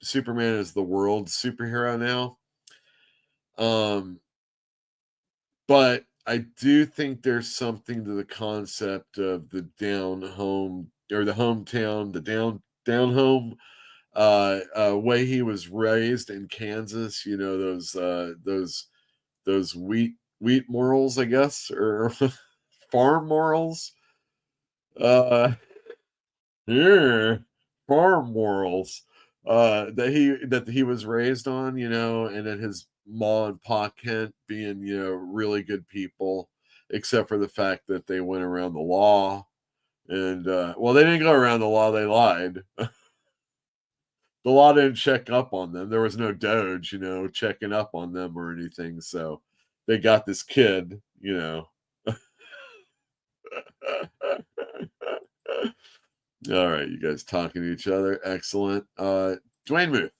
Superman is the world's superhero now. But I do think there's something to the concept of the down home or the hometown, the down home way he was raised in Kansas. Those wheat morals, I guess, or farm morals. Yeah, farm morals that he was raised on, and that his Ma and Pa Kent being, really good people, except for the fact that they went around the law. And they didn't go around the law, they lied. The law didn't check up on them. There was no Doge, checking up on them or anything. So they got this kid, All right, you guys talking to each other. Excellent. Dwayne Muth.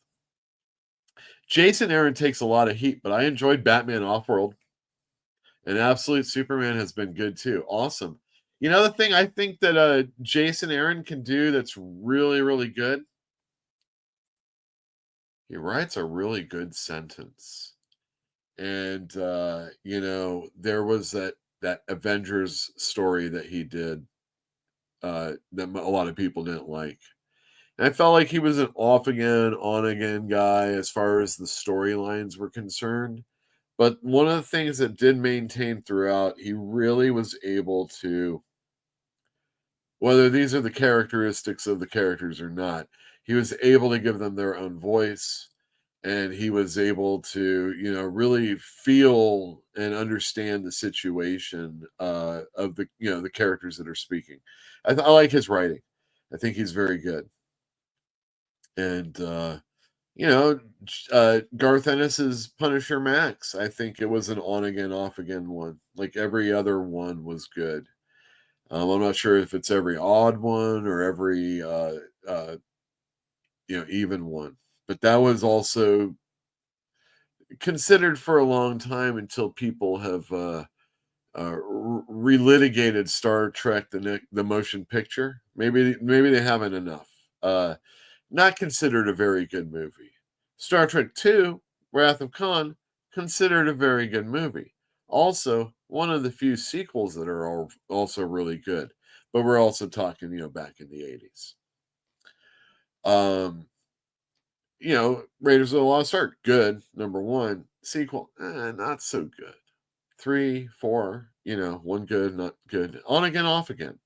Jason Aaron takes a lot of heat, but I enjoyed Batman Offworld. And Absolute Superman has been good too. Awesome. The thing I think that Jason Aaron can do that's really, really good, he writes a really good sentence. And there was that Avengers story that he did that a lot of people didn't like. And I felt like he was an off again, on again guy as far as the storylines were concerned. But one of the things that did maintain throughout, he really was able to, whether these are the characteristics of the characters or not, he was able to give them their own voice. And he was able to, really feel and understand the situation of the characters that are speaking. I like his writing. I think he's very good. And Garth Ennis's Punisher Max, I think it was an on again, off again one. Like every other one was good. I'm not sure if it's every odd one or every even one, but that was also considered for a long time until people have relitigated Star Trek the motion picture. Maybe they haven't enough. Not considered a very good movie. Star Trek II, Wrath of Khan, considered a very good movie. Also, one of the few sequels that are also really good. But we're also talking, back in the 80s. Raiders of the Lost Ark, good. Number 1. Sequel, not so good. 3, 4, one good, not good. On again, off again.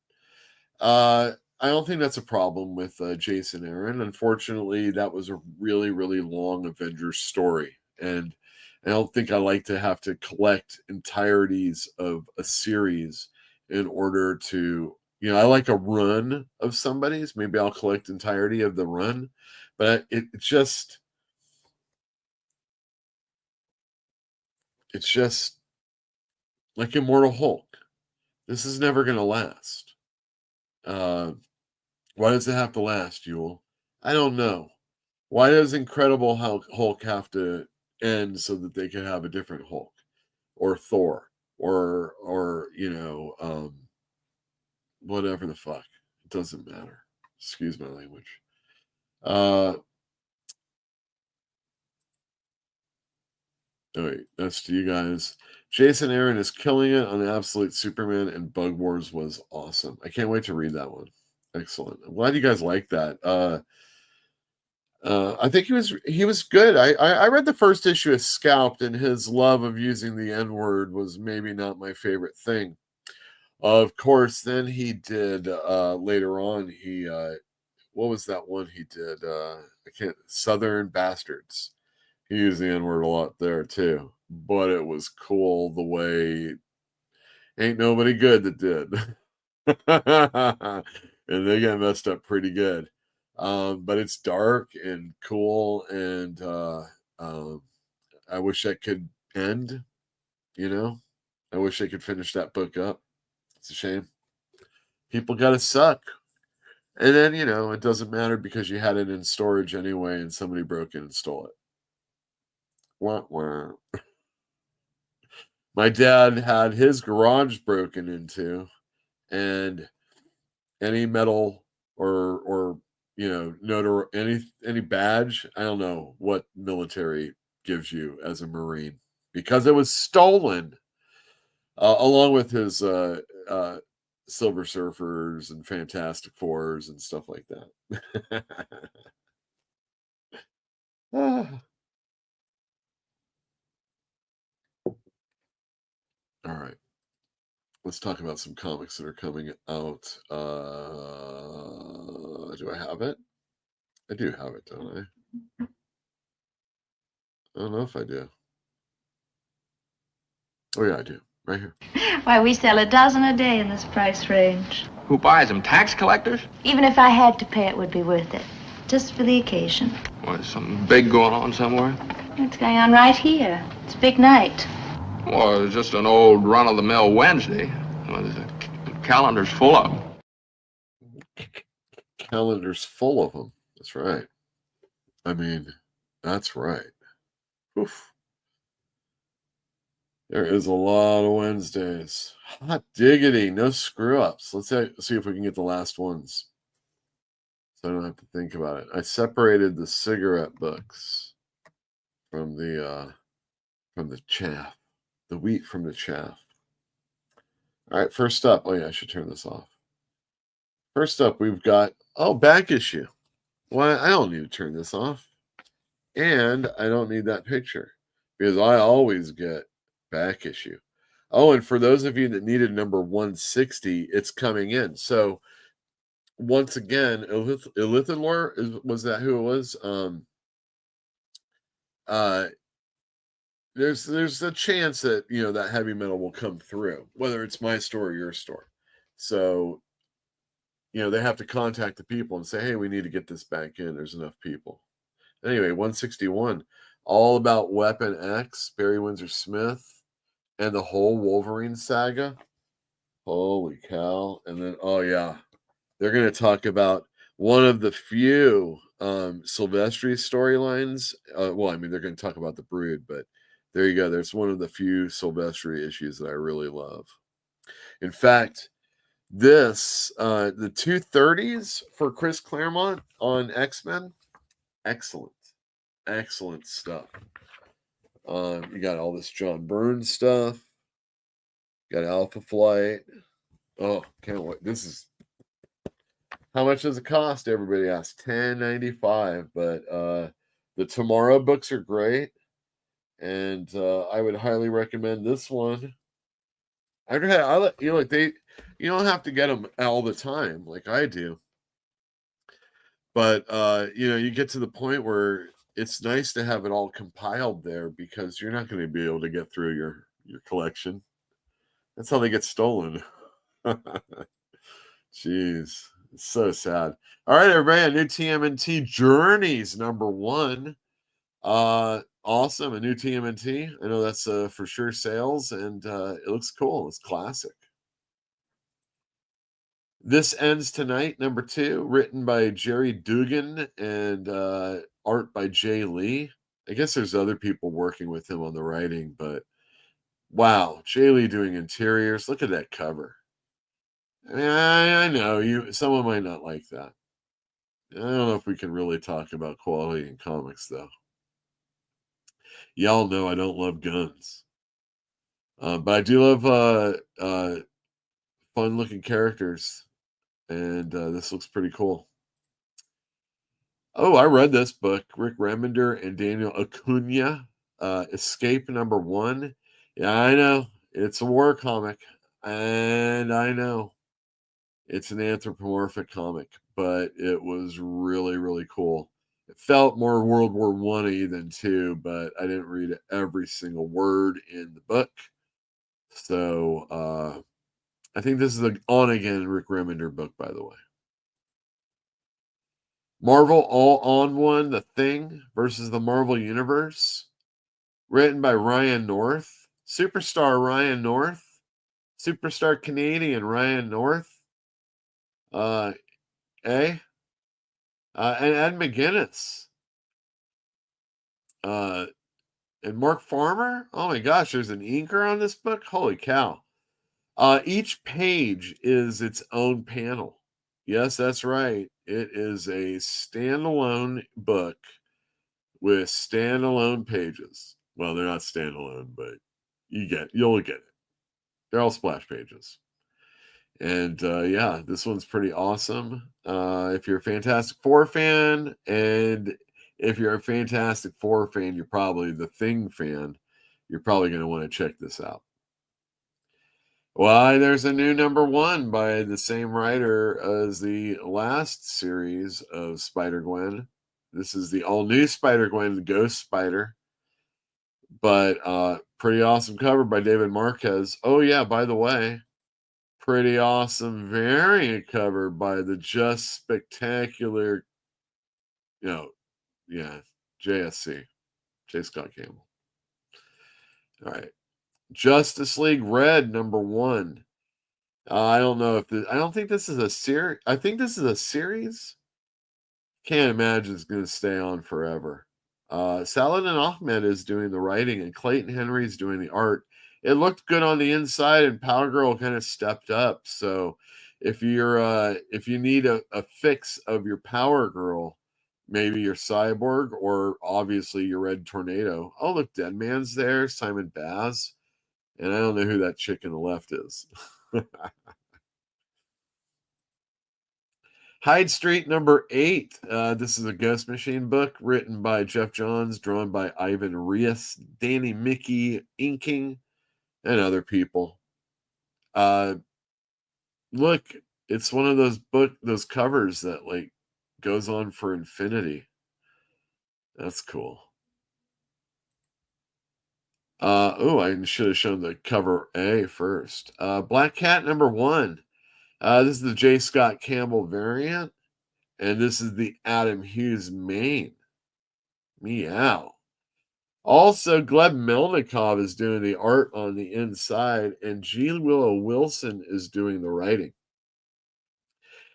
I don't think that's a problem with Jason Aaron. Unfortunately, that was a really, really long Avengers story. And I don't think I like to have to collect entireties of a series in order to, I like a run of somebody's. Maybe I'll collect entirety of the run. But it's just like Immortal Hulk. This is never going to last. Why does it have to last, Yule? I don't know. Why does Incredible Hulk have to end so that they can have a different Hulk or Thor or whatever the fuck? It doesn't matter. Excuse my language. All right, that's to you guys. Jason Aaron is killing it on Absolute Superman, and Bug Wars was awesome. I can't wait to read that one. Excellent. I'm glad you guys like that. I think he was good. I read the first issue of Scalped, and his love of using the N-word was maybe not my favorite thing. Of course, then he did later on. He what was that one he did? Southern Bastards. He used the N-word a lot there too, but it was cool the way ain't nobody good that did. And they got messed up pretty good. But it's dark and cool, and I wish that could end, I wish I could finish that book up. It's a shame. People gotta suck. And then, it doesn't matter because you had it in storage anyway and somebody broke in and stole it. Wah, wah. My dad had his garage broken into, and any medal or any badge, I don't know what military gives you as a Marine, because it was stolen, along with his Silver Surfers and Fantastic Fours and stuff like that. All right. Let's talk about some comics that are coming out. Do I have it? I do have it, don't I? I don't know if I do. Oh, yeah, I do. Right here. Why, we sell a dozen a day in this price range. Who buys them? Tax collectors? Even if I had to pay, it would be worth it. Just for the occasion. What, something big going on somewhere? What's going on right here? It's a big night. Well, it's just an old run-of-the-mill Wednesday. Well, the calendar's full of them. Calendar's full of them. That's right. I mean, that's right. Oof. There is a lot of Wednesdays. Hot diggity. No screw-ups. Let's see if we can get the last ones, so I don't have to think about it. I separated the cigarette books from the chaff. The wheat from the chaff. All right, first up. Oh, yeah, I should turn this off. First up, we've got, back issue. Well, I don't need to turn this off. And I don't need that picture, because I always get back issue. Oh, and for those of you that needed number 160, it's coming in. So, once again, Elithilor, was that who it was? There's a chance that that heavy metal will come through, whether it's my store or your store. So they have to contact the people and say, hey, we need to get this back in. There's enough people. Anyway, 161, all about Weapon X, Barry Windsor Smith, and the whole Wolverine saga. Holy cow. And then they're going to talk about one of the few Silvestri storylines. They're going to talk about the Brood, but there you go. There's one of the few Silvestri issues that I really love. In fact, this, the 230s for Chris Claremont on X-Men, excellent stuff. You got all this John Byrne stuff. Got Alpha Flight. Oh, can't wait. This is, how much does it cost? Everybody asks. $10.95. But the Tomorrow books are great. And I would highly recommend this one. You don't have to get them all the time like I do. But you get to the point where it's nice to have it all compiled there, because you're not going to be able to get through your collection. That's how they get stolen. Jeez, it's so sad. All right, everybody, a new TMNT Journeys #1. Awesome, a new TMNT. I know that's for sure sales, and it looks cool. It's classic. This Ends Tonight, #2, written by Jerry Dugan and art by Jay Lee. I guess there's other people working with him on the writing, but wow, Jay Lee doing interiors. Look at that cover. I know someone might not like that. I don't know if we can really talk about quality in comics, though. Y'all know I don't love guns. But I do love fun-looking characters. And this looks pretty cool. Oh, I read this book. Rick Remender and Daniel Acuna. Escape #1. Yeah, I know. It's a war comic. And I know. It's an anthropomorphic comic, but it was really, really cool. It felt more World War I-y than II, but I didn't read every single word in the book. So I think this is an on-again Rick Remender book, by the way. Marvel All-on-One, The Thing versus the Marvel Universe. Written by Ryan North. Superstar Ryan North. Superstar Canadian Ryan North. And Ed McGuinness. And Mark Farmer. Oh my gosh, there's an inker on this book. Holy cow. Each page is its own panel. Yes, that's right. It is a standalone book with standalone pages. Well, they're not standalone, but you'll get it. They're all splash pages. And yeah, this one's pretty awesome. If you're a Fantastic Four fan, and if you're a Fantastic Four fan, you're probably the Thing fan, you're probably going to want to check this out. Why, there's a new #1 by the same writer as the last series of Spider-Gwen. This is the all-new Spider-Gwen, the Ghost Spider. But pretty awesome cover by David Marquez. Oh yeah, by the way, pretty awesome variant cover by the just spectacular, JSC, J. Scott Campbell. All right. Justice League Red #1. I don't know if I don't think this is a series. I think this is a series. Can't imagine it's going to stay on forever. Saladin Ahmed is doing the writing, and Clayton Henry is doing the art. It looked good on the inside, and Power Girl kind of stepped up. So if you need a fix of your Power Girl, maybe your Cyborg, or obviously your Red Tornado. Oh, look, Dead Man's there, Simon Baz. And I don't know who that chick on the left is. Hyde Street #8. This is a Ghost Machine book written by Jeff Johns, drawn by Ivan Reis, Danny Mickey inking, and other people. Look, it's one of those covers that like goes on for infinity. That's cool. I should have shown the cover A first. Black Cat #1. This is the J. Scott Campbell variant, and this is the Adam Hughes main. Meow. Also, Gleb Melnikov is doing the art on the inside, and G. Willow Wilson is doing the writing.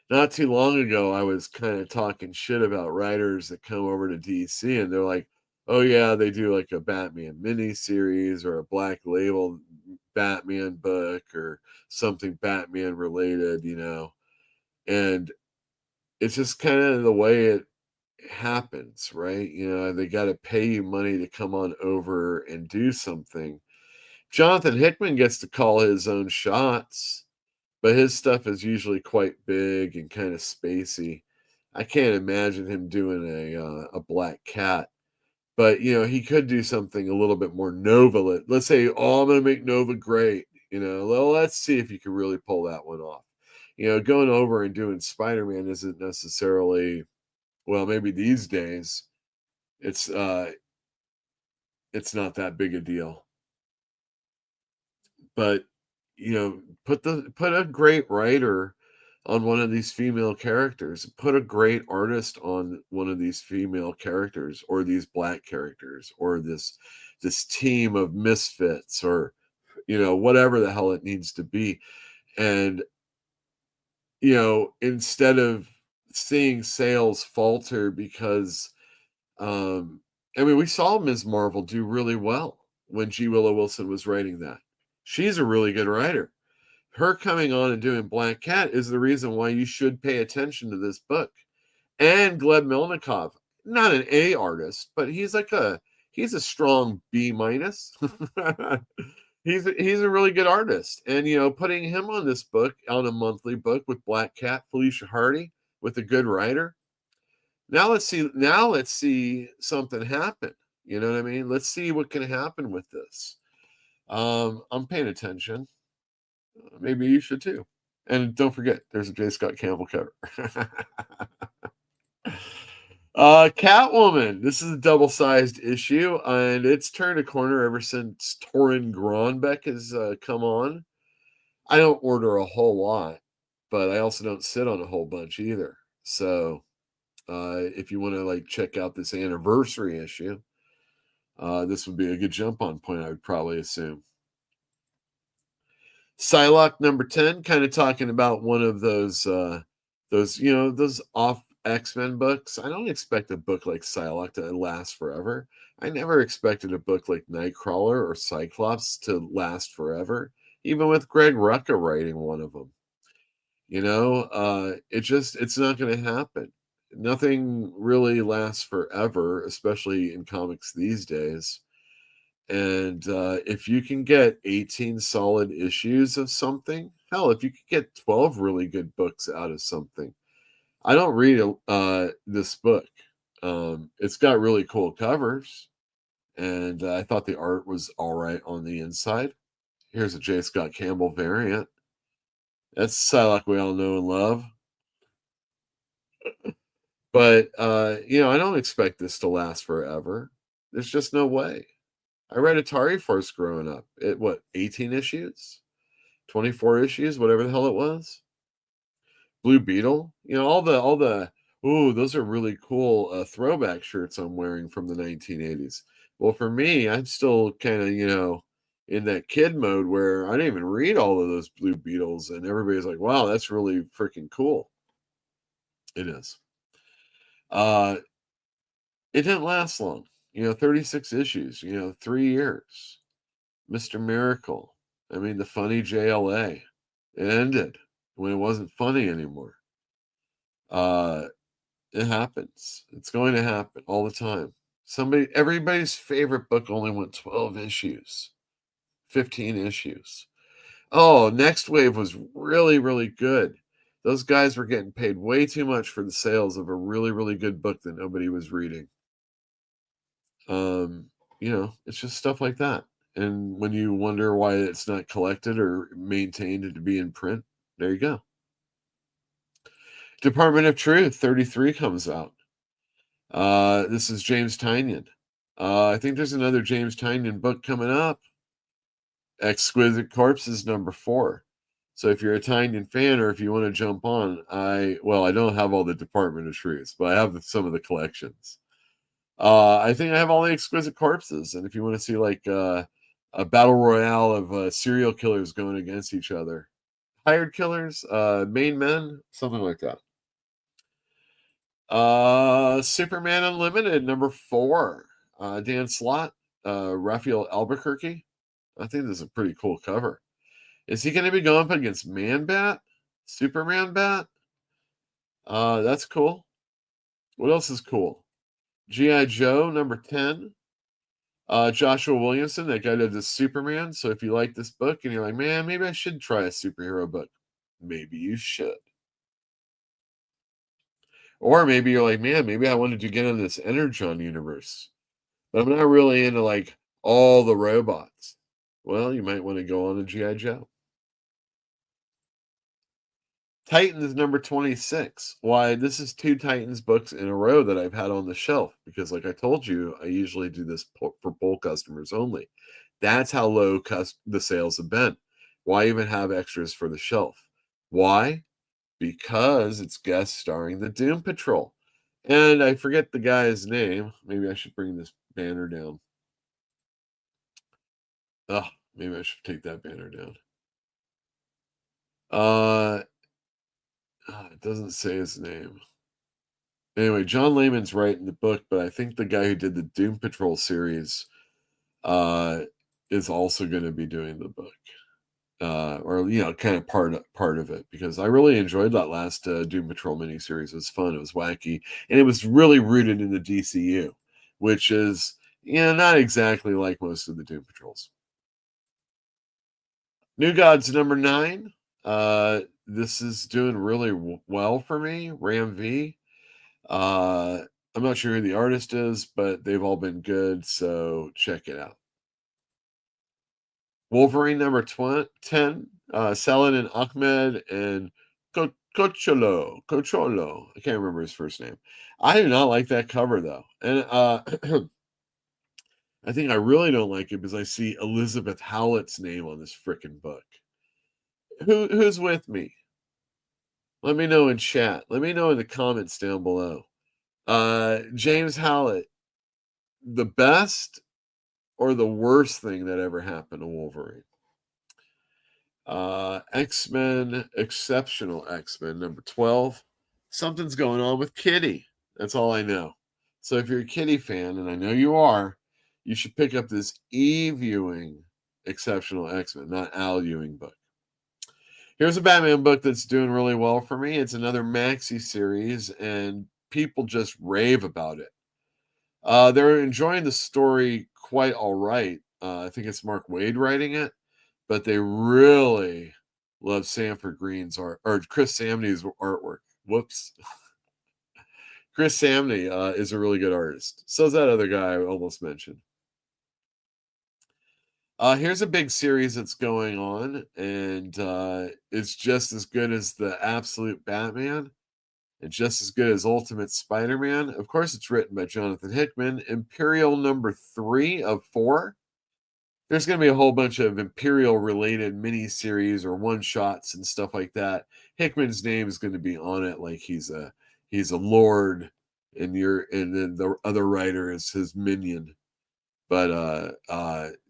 Not too long ago, I was kind of talking shit about writers that come over to DC, and they're like, oh yeah, they do like a Batman miniseries or a Black Label Batman book or something Batman related, and it's just kind of the way it happens, right? They got to pay you money to come on over and do something. Jonathan Hickman gets to call his own shots, but his stuff is usually quite big and kind of spacey. I can't imagine him doing a Black Cat, but he could do something a little bit more Nova. Let's say, oh, I'm going to make Nova great. Well, let's see if you can really pull that one off. Going over and doing Spider-Man isn't necessarily, well, maybe these days it's not that big a deal. But put a great writer on one of these female characters. Put a great artist on one of these female characters, or these Black characters, or this team of misfits, or whatever the hell it needs to be. And instead of seeing sales falter because we saw Ms. Marvel do really well when G. Willow Wilson was writing that. She's a really good writer. Her coming on and doing Black Cat is the reason why you should pay attention to this book. And Gleb Milnikov, not an A artist, but he's a strong B minus. He's a really good artist, and putting him on this book, on a monthly book with Black Cat, Felicia Hardy, with a good writer. Now let's see something happen. You know what I mean? Let's see what can happen with this. I'm paying attention. Maybe you should too. And don't forget, there's a J. Scott Campbell cover. Catwoman. This is a double-sized issue, and it's turned a corner ever since Torrin Gronbeck has come on. I don't order a whole lot, but I also don't sit on a whole bunch either. So if you want to check out this anniversary issue, this would be a good jump-on point, I would probably assume. Psylocke number 10, kind of talking about one of those off X-Men books. I don't expect a book like Psylocke to last forever. I never expected a book like Nightcrawler or Cyclops to last forever, even with Greg Rucka writing one of them. It's not going to happen. Nothing really lasts forever, especially in comics these days. And if you can get 18 solid issues of something, hell, if you could get 12 really good books out of something. I don't read this book. It's got really cool covers, and I thought the art was all right on the inside. Here's a J. Scott Campbell variant. That's Psylocke we all know and love. But, I don't expect this to last forever. There's just no way. I read Atari Force growing up. 18 issues? 24 issues? Whatever the hell it was. Blue Beetle, all the those are really cool throwback shirts I'm wearing from the 1980s. Well, for me, I'm still kind of in that kid mode where I didn't even read all of those Blue Beetles, and everybody's like, wow, that's really freaking cool. It is. It didn't last long. 36 issues, 3 years. Mr. Miracle, the funny JLA, it ended when it wasn't funny anymore. It happens. It's going to happen all the time. Everybody's favorite book only went 12 issues, 15 issues. Oh, Next Wave was really, really good. Those guys were getting paid way too much for the sales of a really, really good book that nobody was reading. It's just stuff like that. And when you wonder why it's not collected or maintained to be in print, there you go. Department of Truth 33 comes out. This is James Tynion. I think there's another James Tynion book coming up. Exquisite Corpses number 4. So if you're a Tynion fan, or if you want to jump on, I don't have all the Department of Truths, but I have some of the collections. I think I have all the Exquisite Corpses, and if you want to see a battle royale of serial killers going against each other, hired killers, main men, something like that. Superman Unlimited number 4. Dan Slott, Raphael Albuquerque. I think this is a pretty cool cover. Is he going to be going up against Man-Bat? Superman Bat? That's cool. What else is cool? G.I. Joe number 10. Joshua Williamson, that guy did the Superman. So if you like this book and you're like, man, maybe I should try a superhero book, maybe you should. Or maybe you're like, man, maybe I wanted to get into this Energon universe, but I'm not really into all the robots. Well, you might want to go on a G.I. Joe. Titans number 26. Why, this is 2 Titans books in a row that I've had on the shelf because, like I told you, I usually do this for poll customers only. That's how low the sales have been. Why even have extras for the shelf? Why? Because it's guest starring the Doom Patrol. And I forget the guy's name. Maybe I should bring this banner down. Oh, maybe I should take that banner down. It doesn't say his name. Anyway, John Layman's writing the book, but I think the guy who did the Doom Patrol series is also going to be doing the book. or kind of part of it, because I really enjoyed that last Doom Patrol miniseries. It was fun, it was wacky, and it was really rooted in the DCU, which is not exactly like most of the Doom Patrols. New Gods number 9. This is doing really well for me. Ram V. I'm not sure who the artist is, but they've all been good, so check it out. Wolverine number 10. Saladin Ahmed and Cocholo. I can't remember his first name. I do not like that cover, though. And I think I really don't like it because I see Elizabeth Howlett's name on this frickin' book. Who's with me? Let me know in chat. Let me know in the comments down below. James Howlett, the best or the worst thing that ever happened to Wolverine? X-Men, Exceptional X-Men, number 12. Something's going on with Kitty. That's all I know. So if you're a Kitty fan, and I know you are, you should pick up this E-Viewing Exceptional X-Men, not Al Ewing book. Here's a Batman book that's doing really well for me. It's another maxi series, and people just rave about it. They're enjoying the story quite all right. I think it's Mark Waid writing it, but they really love Sanford Green's art, or Chris Samney's artwork. Whoops. Chris Samney is a really good artist. So is that other guy I almost mentioned. Here's a big series that's going on, and it's just as good as the Absolute Batman and just as good as Ultimate Spider-Man. Of course, it's written by Jonathan Hickman. Imperial number 3 of 4. There's going to be a whole bunch of Imperial-related mini-series or one-shots and stuff like that. Hickman's name is going to be on it, like he's a lord, and then the other writer is his minion. But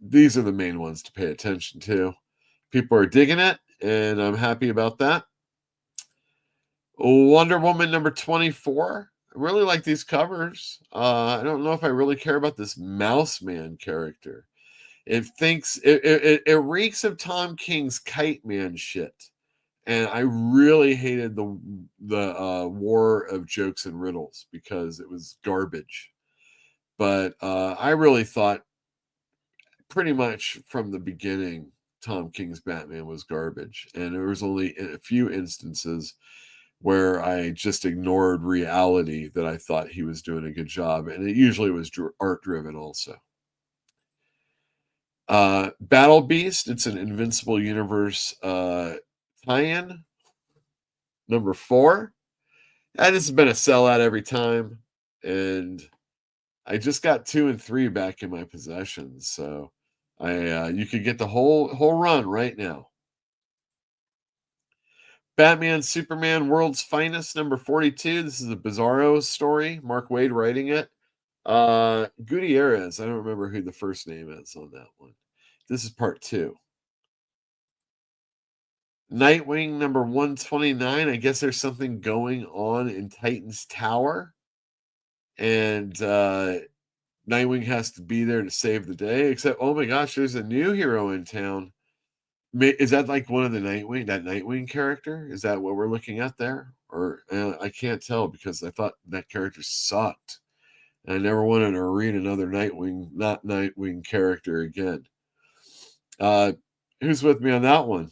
these are the main ones to pay attention to. People are digging it, and I'm happy about that. Wonder Woman number 24. I really like these covers. I don't know if I really care about this Mouse Man character. It reeks of Tom King's Kite Man shit, and I really hated the War of Jokes and Riddles because it was garbage. But I really thought pretty much from the beginning Tom King's Batman was garbage, and there was only a few instances where I just ignored reality that I thought he was doing a good job, and it usually was art driven also. Battle Beast, it's an Invincible Universe tie-in, number 4. And this has been a sellout every time, and I just got 2 and 3 back in my possession, so you could get the whole run right now. Batman Superman World's Finest, number 42. This is a Bizarro story. Mark Waid writing it. Gutierrez, I don't remember who the first name is on that one. This is part 2. Nightwing number 129. I guess there's something going on in Titan's Tower, and Nightwing has to be there to save the day. Except, oh my gosh, there's a new hero in town. Is that like one of the Nightwing character? Is that what we're looking at there? Or I can't tell because I thought that character sucked. And I never wanted to read another not Nightwing character again. Who's with me on that one?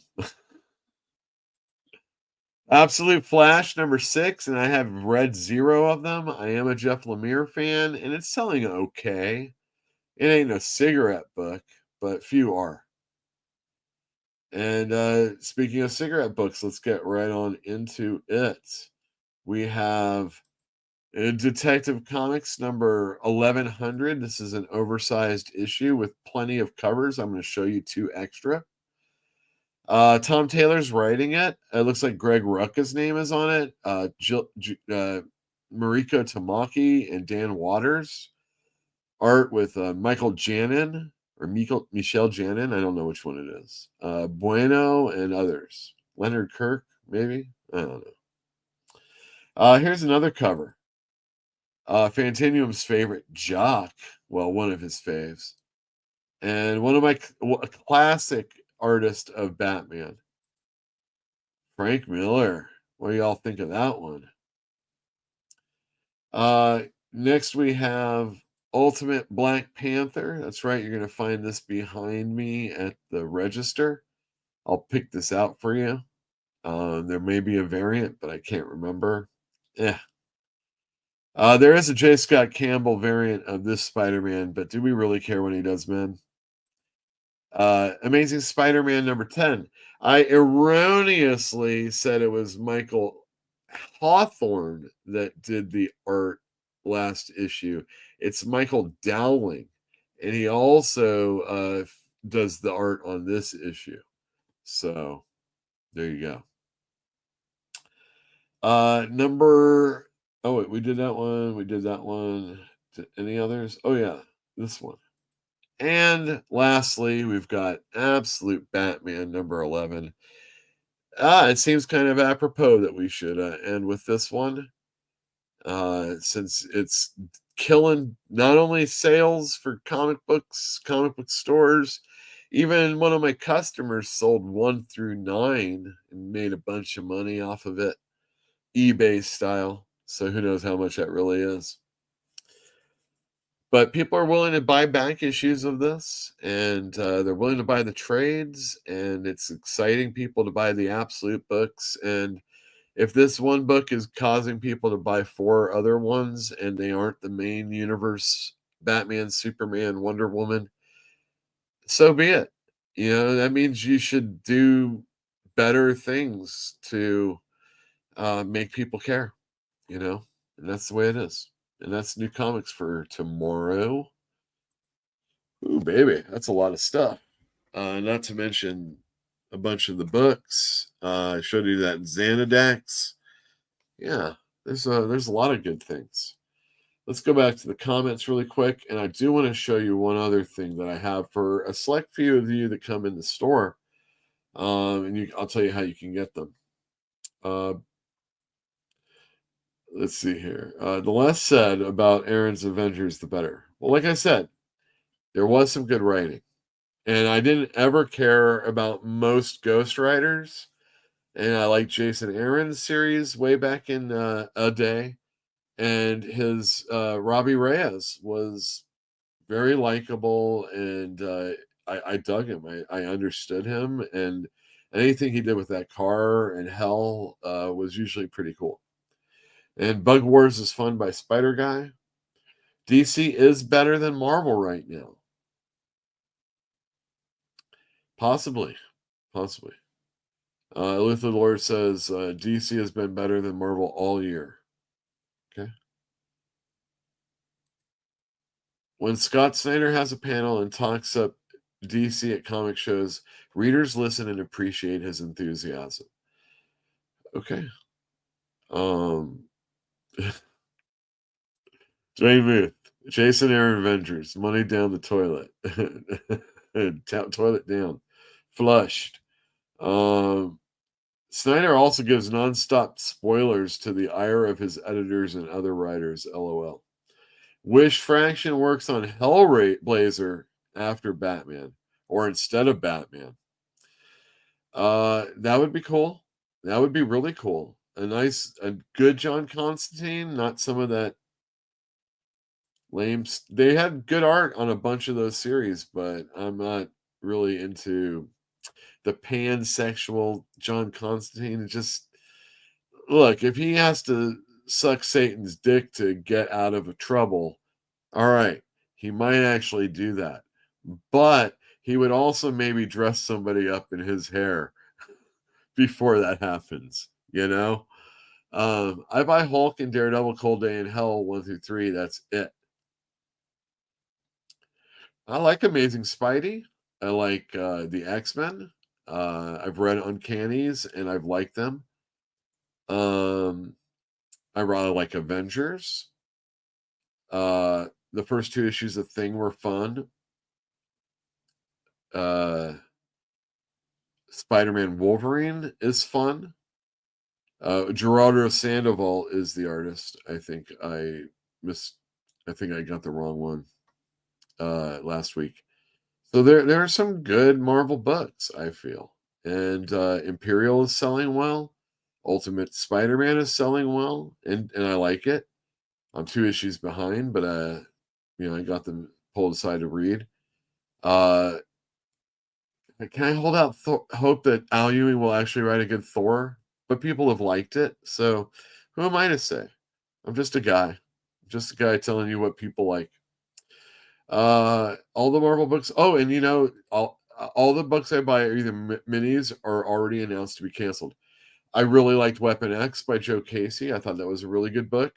Absolute Flash number 6, and I have read 0 of them. I am a Jeff Lemire fan, and it's selling okay. It ain't a cigarette book, but few are. And speaking of cigarette books, let's get right on into it. We have Detective Comics number 1100. This is an oversized issue with plenty of covers. I'm going to show you 2 extra. Tom Taylor's writing it. It looks like Greg Rucka's name is on it. Mariko Tamaki and Dan Waters. Art with Michael Janin. Or Michelle Janin, I don't know which one it is. Bueno and others. Leonard Kirk, maybe? I don't know. Here's another cover. Fantium's favorite, Jock. Well, one of his faves. And one of my classic artist of Batman. Frank Miller. What do y'all think of that one? Next we have Ultimate Black Panther. That's right. You're going to find this behind me at the register. I'll pick this out for you. There may be a variant, but I can't remember. Yeah. There is a J. Scott Campbell variant of this Spider-Man, but do we really care when he does, man? Amazing Spider-Man number 10. I erroneously said it was Michael Hawthorne that did the art last issue. It's Michael Dowling, and he also does the art on this issue. So there you go. Oh wait, we did that one. We did that one. Any others? Oh yeah, this one. And lastly, we've got Absolute Batman number 11. It seems kind of apropos that we should end with this one, since it's killing not only sales for comic book stores. Even one of my customers sold 1 through 9 and made a bunch of money off of it, eBay style. So who knows how much that really is. But people are willing to buy back issues of this, and they're willing to buy the trades, and it's exciting people to buy the Absolute books. And if this one book is causing people to buy 4 other ones, and they aren't the main universe, Batman, Superman, Wonder Woman, so be it. You know, that means you should do better things to make people care, you know, and that's the way it is. And that's new comics for tomorrow. Ooh, baby, that's a lot of stuff. Not to mention a bunch of the books. I showed you that Xanadex. Yeah, there's a lot of good things. Let's go back to the comments really quick, and I do want to show you one other thing that I have for a select few of you that come in the store. And I'll tell you how you can get them. Let's see here. The less said about Aaron's Avengers, the better. Well, like I said, there was some good writing. And I didn't ever care about most ghostwriters. And I like Jason Aaron's series way back in a day. And his Robbie Reyes was very likable. And I dug him. I understood him. And anything he did with that car and Hell was usually pretty cool. And Bug Wars is fun by Spider Guy. DC is better than Marvel right now. Possibly. Luther Lord says DC has been better than Marvel all year. Okay. When Scott Snyder has a panel and talks up DC at comic shows, readers listen and appreciate his enthusiasm. Okay. Dwayne Booth, Jason Aaron Avengers, money down the toilet. Toilet down. Flushed. Snyder also gives nonstop spoilers to the ire of his editors and other writers. LOL. Wish Fraction works on Hellblazer after Batman or instead of Batman. That would be cool. That would be really cool. A good John Constantine, not some of that lame. They had good art on a bunch of those series, but I'm not really into the pansexual John Constantine. Just look, if he has to suck Satan's dick to get out of a trouble, all right, he might actually do that. But he would also maybe dress somebody up in his hair before that happens, you know? I buy Hulk and Daredevil, Cold Day, and Hell 1 through 3. That's it. I like Amazing Spidey. I like the X-Men. I've read Uncannies and I've liked them. I rather like Avengers. The first 2 issues of Thing were fun. Spider-Man Wolverine is fun. Gerardo Sandoval is the artist. I think I got the wrong one last week. So there are some good Marvel books, I feel. And Imperial is selling well. Ultimate Spider-Man is selling well, and I like it. I'm 2 issues behind, but I got them pulled aside to read. Can I hold out hope that Al Ewing will actually write a good Thor? But people have liked it, so who am I to say? I'm just a guy. Just a guy telling you what people like. All the Marvel books. Oh, and all the books I buy are either minis or already announced to be canceled. I really liked Weapon X by Joe Casey. I thought that was a really good book.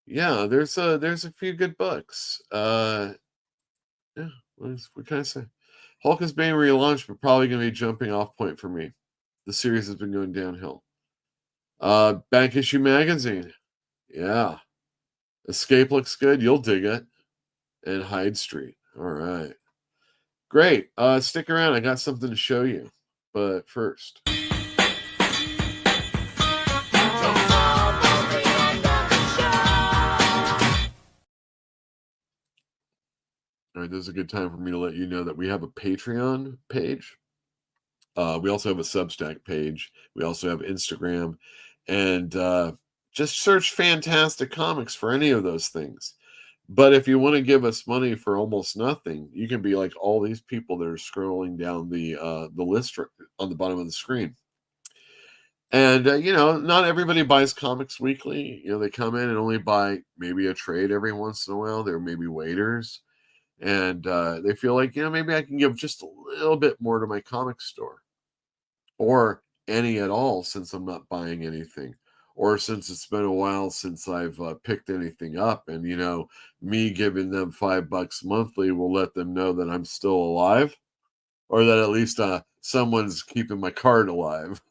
Yeah, there's a few good books. Yeah, what can I say? Hulk is being relaunched, but probably going to be a jumping off point for me. The series has been going downhill. Back Issue Magazine. Yeah. Escape looks good. You'll dig it. And Hyde Street. All right. Great. Stick around. I got something to show you. But first. All right, this is a good time for me to let you know that we have a Patreon page. We also have a Substack page. We also have Instagram. And just search Fantastic Comics for any of those things. But if you want to give us money for almost nothing, you can be like all these people that are scrolling down the list on the bottom of the screen. And, not everybody buys Comics Weekly. They come in and only buy maybe a trade every once in a while. There may be waiters. And they feel like, maybe I can give just a little bit more to my comic store. Or any at all, since I'm not buying anything. Or since it's been a while since I've picked anything up. And, me giving them $5 monthly will let them know that I'm still alive. Or that at least someone's keeping my card alive.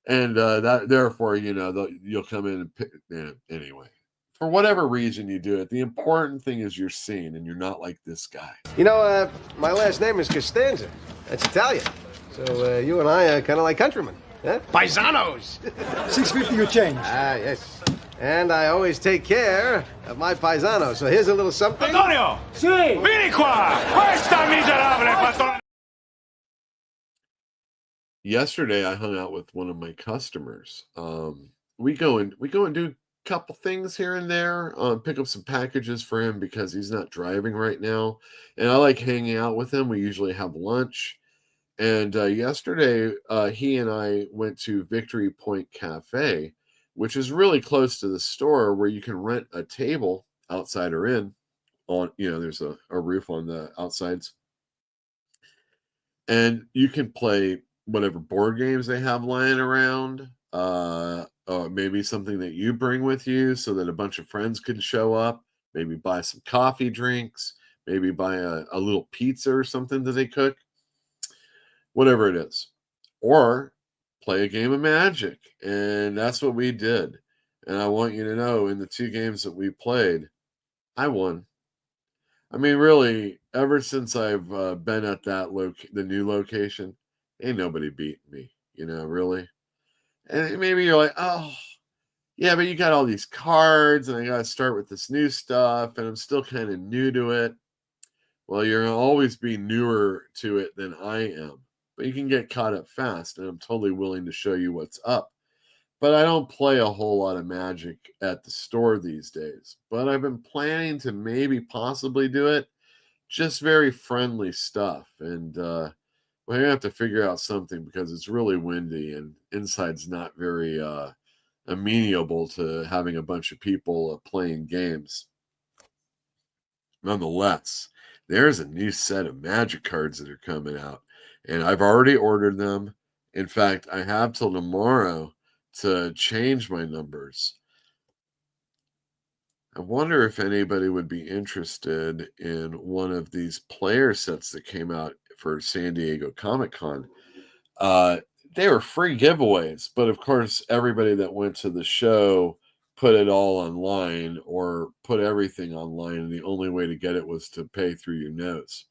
And that therefore, you'll come in and pick anyway. For whatever reason you do it, the important thing is you're seen and you're not like this guy. My last name is Costanza. That's Italian. So you and I are kind of like countrymen. Huh? Paisanos! 650 your change. Ah, yes. And I always take care of my paisanos. So here's a little something. Antonio! Si! Vieni qua! Questa miserabile patrona! Yesterday, I hung out with one of my customers. We go and do a couple things here and there. Pick up some packages for him because he's not driving right now, and I like hanging out with him. We usually have lunch, and yesterday he and I went to Victory Point Cafe, which is really close to the store, where you can rent a table outside or in. On there's a roof on the outsides, and you can play whatever board games they have lying around, maybe something that you bring with you so that a bunch of friends can show up, maybe buy some coffee drinks, maybe buy a little pizza or something that they cook, whatever it is, or play a game of Magic. And that's what we did. And I want you to know, in the 2 games that we played, I won. I mean, really, ever since I've been at that the new location, ain't nobody beat me, really. And maybe you're like, oh, yeah, but you got all these cards, and I got to start with this new stuff, and I'm still kind of new to it. Well, you're going to always be newer to it than I am, but you can get caught up fast, and I'm totally willing to show you what's up. But I don't play a whole lot of Magic at the store these days, but I've been planning to maybe possibly do it. Just very friendly stuff, and we're going to have to figure out something because it's really windy and inside's not very amenable to having a bunch of people playing games. Nonetheless, there's a new set of Magic cards that are coming out, and I've already ordered them. In fact, I have till tomorrow to change my numbers. I wonder if anybody would be interested in one of these player sets that came out for San Diego Comic-Con. They were free giveaways, but of course, everybody that went to the show put it all online or put everything online, and the only way to get it was to pay through your nose.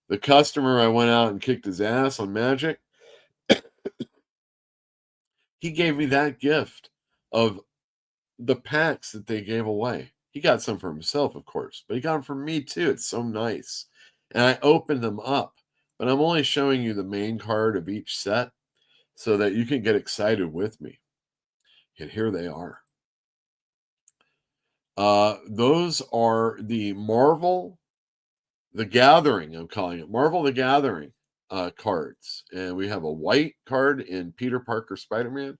The customer, I went out and kicked his ass on Magic. He gave me that gift of the packs that they gave away. He got some for himself, of course, but he got them for me too. It's so nice. And I opened them up, but I'm only showing you the main card of each set so that you can get excited with me. And here they are. Those are the Marvel The Gathering, I'm calling it. Marvel The Gathering cards. And we have a white card in Peter Parker Spider-Man,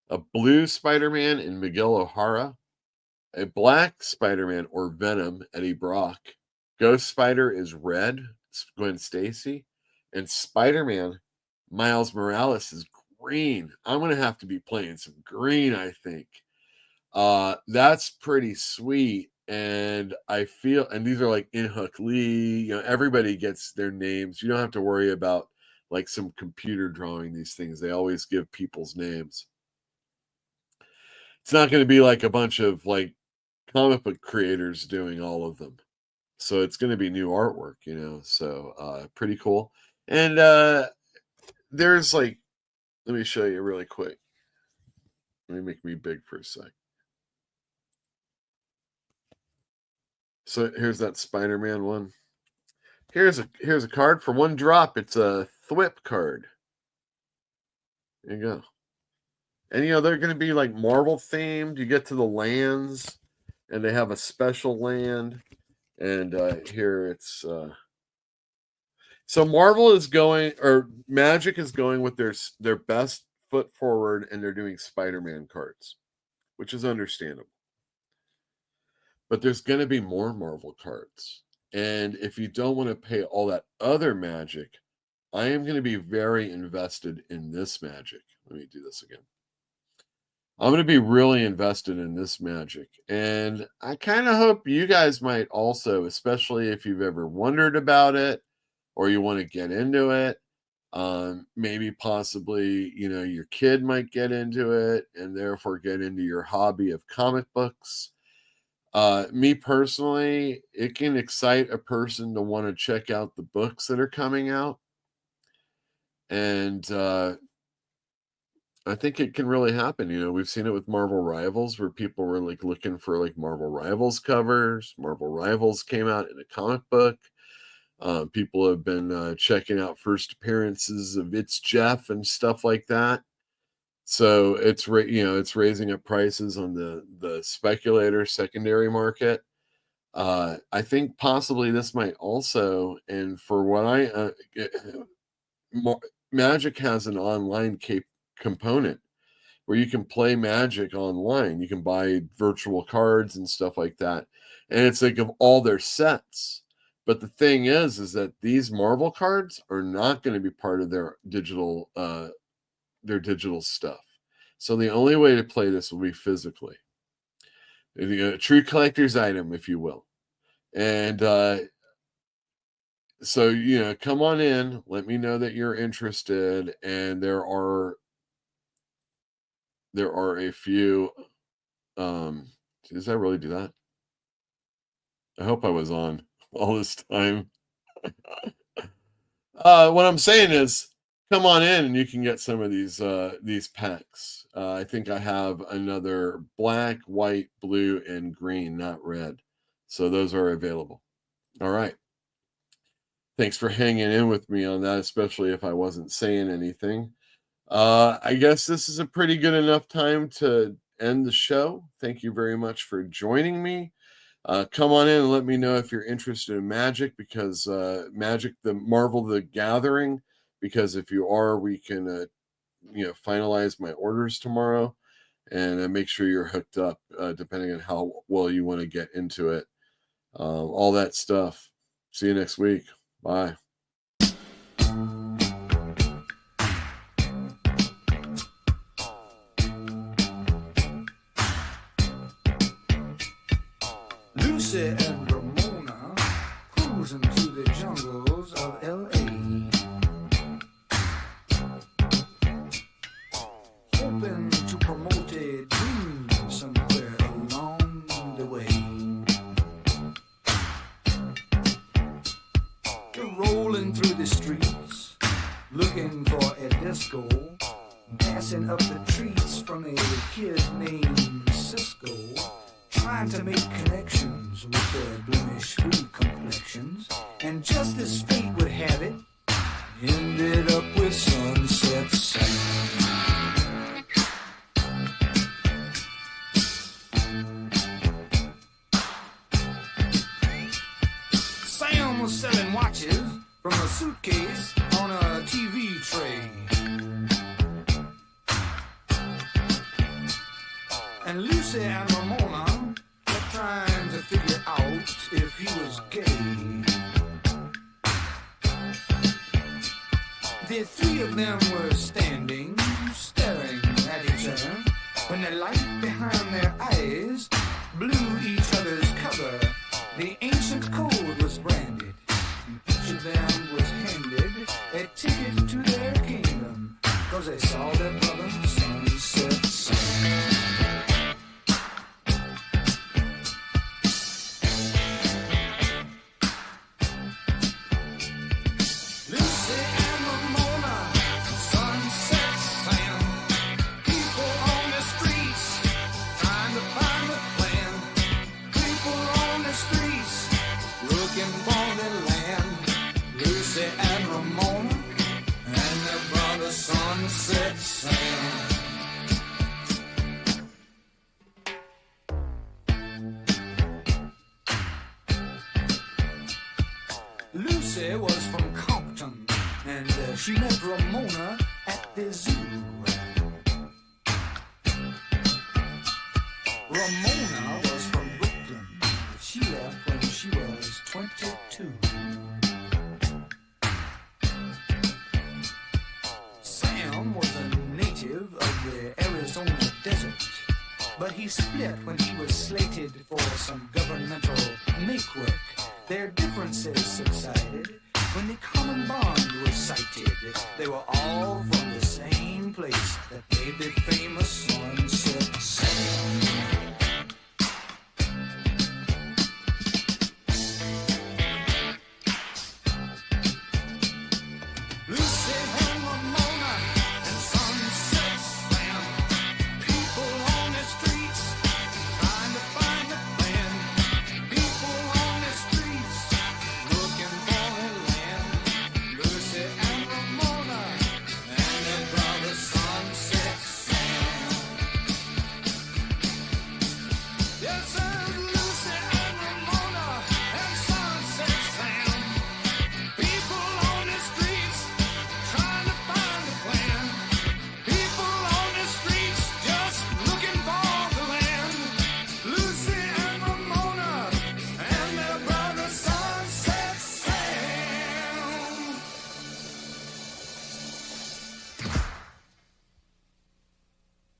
a blue Spider-Man in Miguel O'Hara, a black Spider-Man or Venom, Eddie Brock. Ghost Spider is red, Gwen Stacy. And Spider-Man, Miles Morales, is green. I'm going to have to be playing some green, I think. That's pretty sweet. And I feel, and these are like In-Hook Lee, everybody gets their names. You don't have to worry about like some computer drawing these things. They always give people's names. It's not going to be like a bunch of like comic book creators doing all of them. So it's going to be new artwork, so pretty cool. And there's like, let me show you really quick. Let me make me big for a sec. So here's that Spider-Man one. Here's a card for one drop. It's a Thwip card. There you go. And they're going to be like Marvel themed. You get to the lands, and they have a special land. And here it's so Marvel is going, or Magic is going with their best foot forward, and they're doing Spider-Man cards, which is understandable. But there's going to be more Marvel cards. And if you don't want to pay all that other Magic, I am going to be very invested in this Magic. Let me do this again. I'm going to be really invested in this Magic. And I kind of hope you guys might also, especially if you've ever wondered about it or you want to get into it. Maybe possibly, your kid might get into it and therefore get into your hobby of comic books. Me personally, it can excite a person to want to check out the books that are coming out. And I think it can really happen. We've seen it with Marvel Rivals, where people were like looking for like Marvel Rivals covers. Marvel Rivals came out in a comic book. People have been checking out first appearances of It's Jeff and stuff like that. So it's raising up prices on the speculator secondary market. I think possibly this might also, and for what Magic has an online component where you can play Magic online. You can buy virtual cards and stuff like that, and it's like of all their sets. But the thing is that these Marvel cards are not going to be part of their digital stuff. So the only way to play this will be physically. A true collector's item, if you will. And so, come on in. Let me know that you're interested. And there are a few. Does I really do that? I hope I was on all this time. What I'm saying is, come on in and you can get some of these packs. I think I have another black, white, blue, and green, not red. So those are available. All right. Thanks for hanging in with me on that, especially if I wasn't saying anything. I guess this is a pretty good enough time to end the show. Thank you very much for joining me. Come on in and let me know if you're interested in Magic, because Magic, the Marvel The Gathering, because if you are, we can finalize my orders tomorrow and make sure you're hooked up, depending on how well you want to get into it. All that stuff. See you next week. Bye. Lucy and Ramona cruising through the jungles of L.A. Hoping to promote a dream somewhere along the way. They're rolling through the streets, looking for a disco, passing up the treats from a kid named Cisco. trying to make connections with their blemish-free complexions. And just as fate would have it, ended up with Sunset Sam. Sam was selling watches from a suitcase on a TV tray. And Lucy and Ramona kept trying to figure out if he was gay. The three of them were standing, staring at each other, when the light behind their eyes blew each other's cover. The ancient code was branded, and each of them was handed a ticket to their kingdom, 'cause they saw their brother Sunset Sam. Sunset Sam. Lucy was from Compton, and she met Ramona at the zoo. Ramona was from Brooklyn, but she left when she was 22. Sam was a native of the Arizona desert, but he split when he was slated for some governmental make-work. Their differences subsided when the common bond was sighted. They were all from the same place that made the famous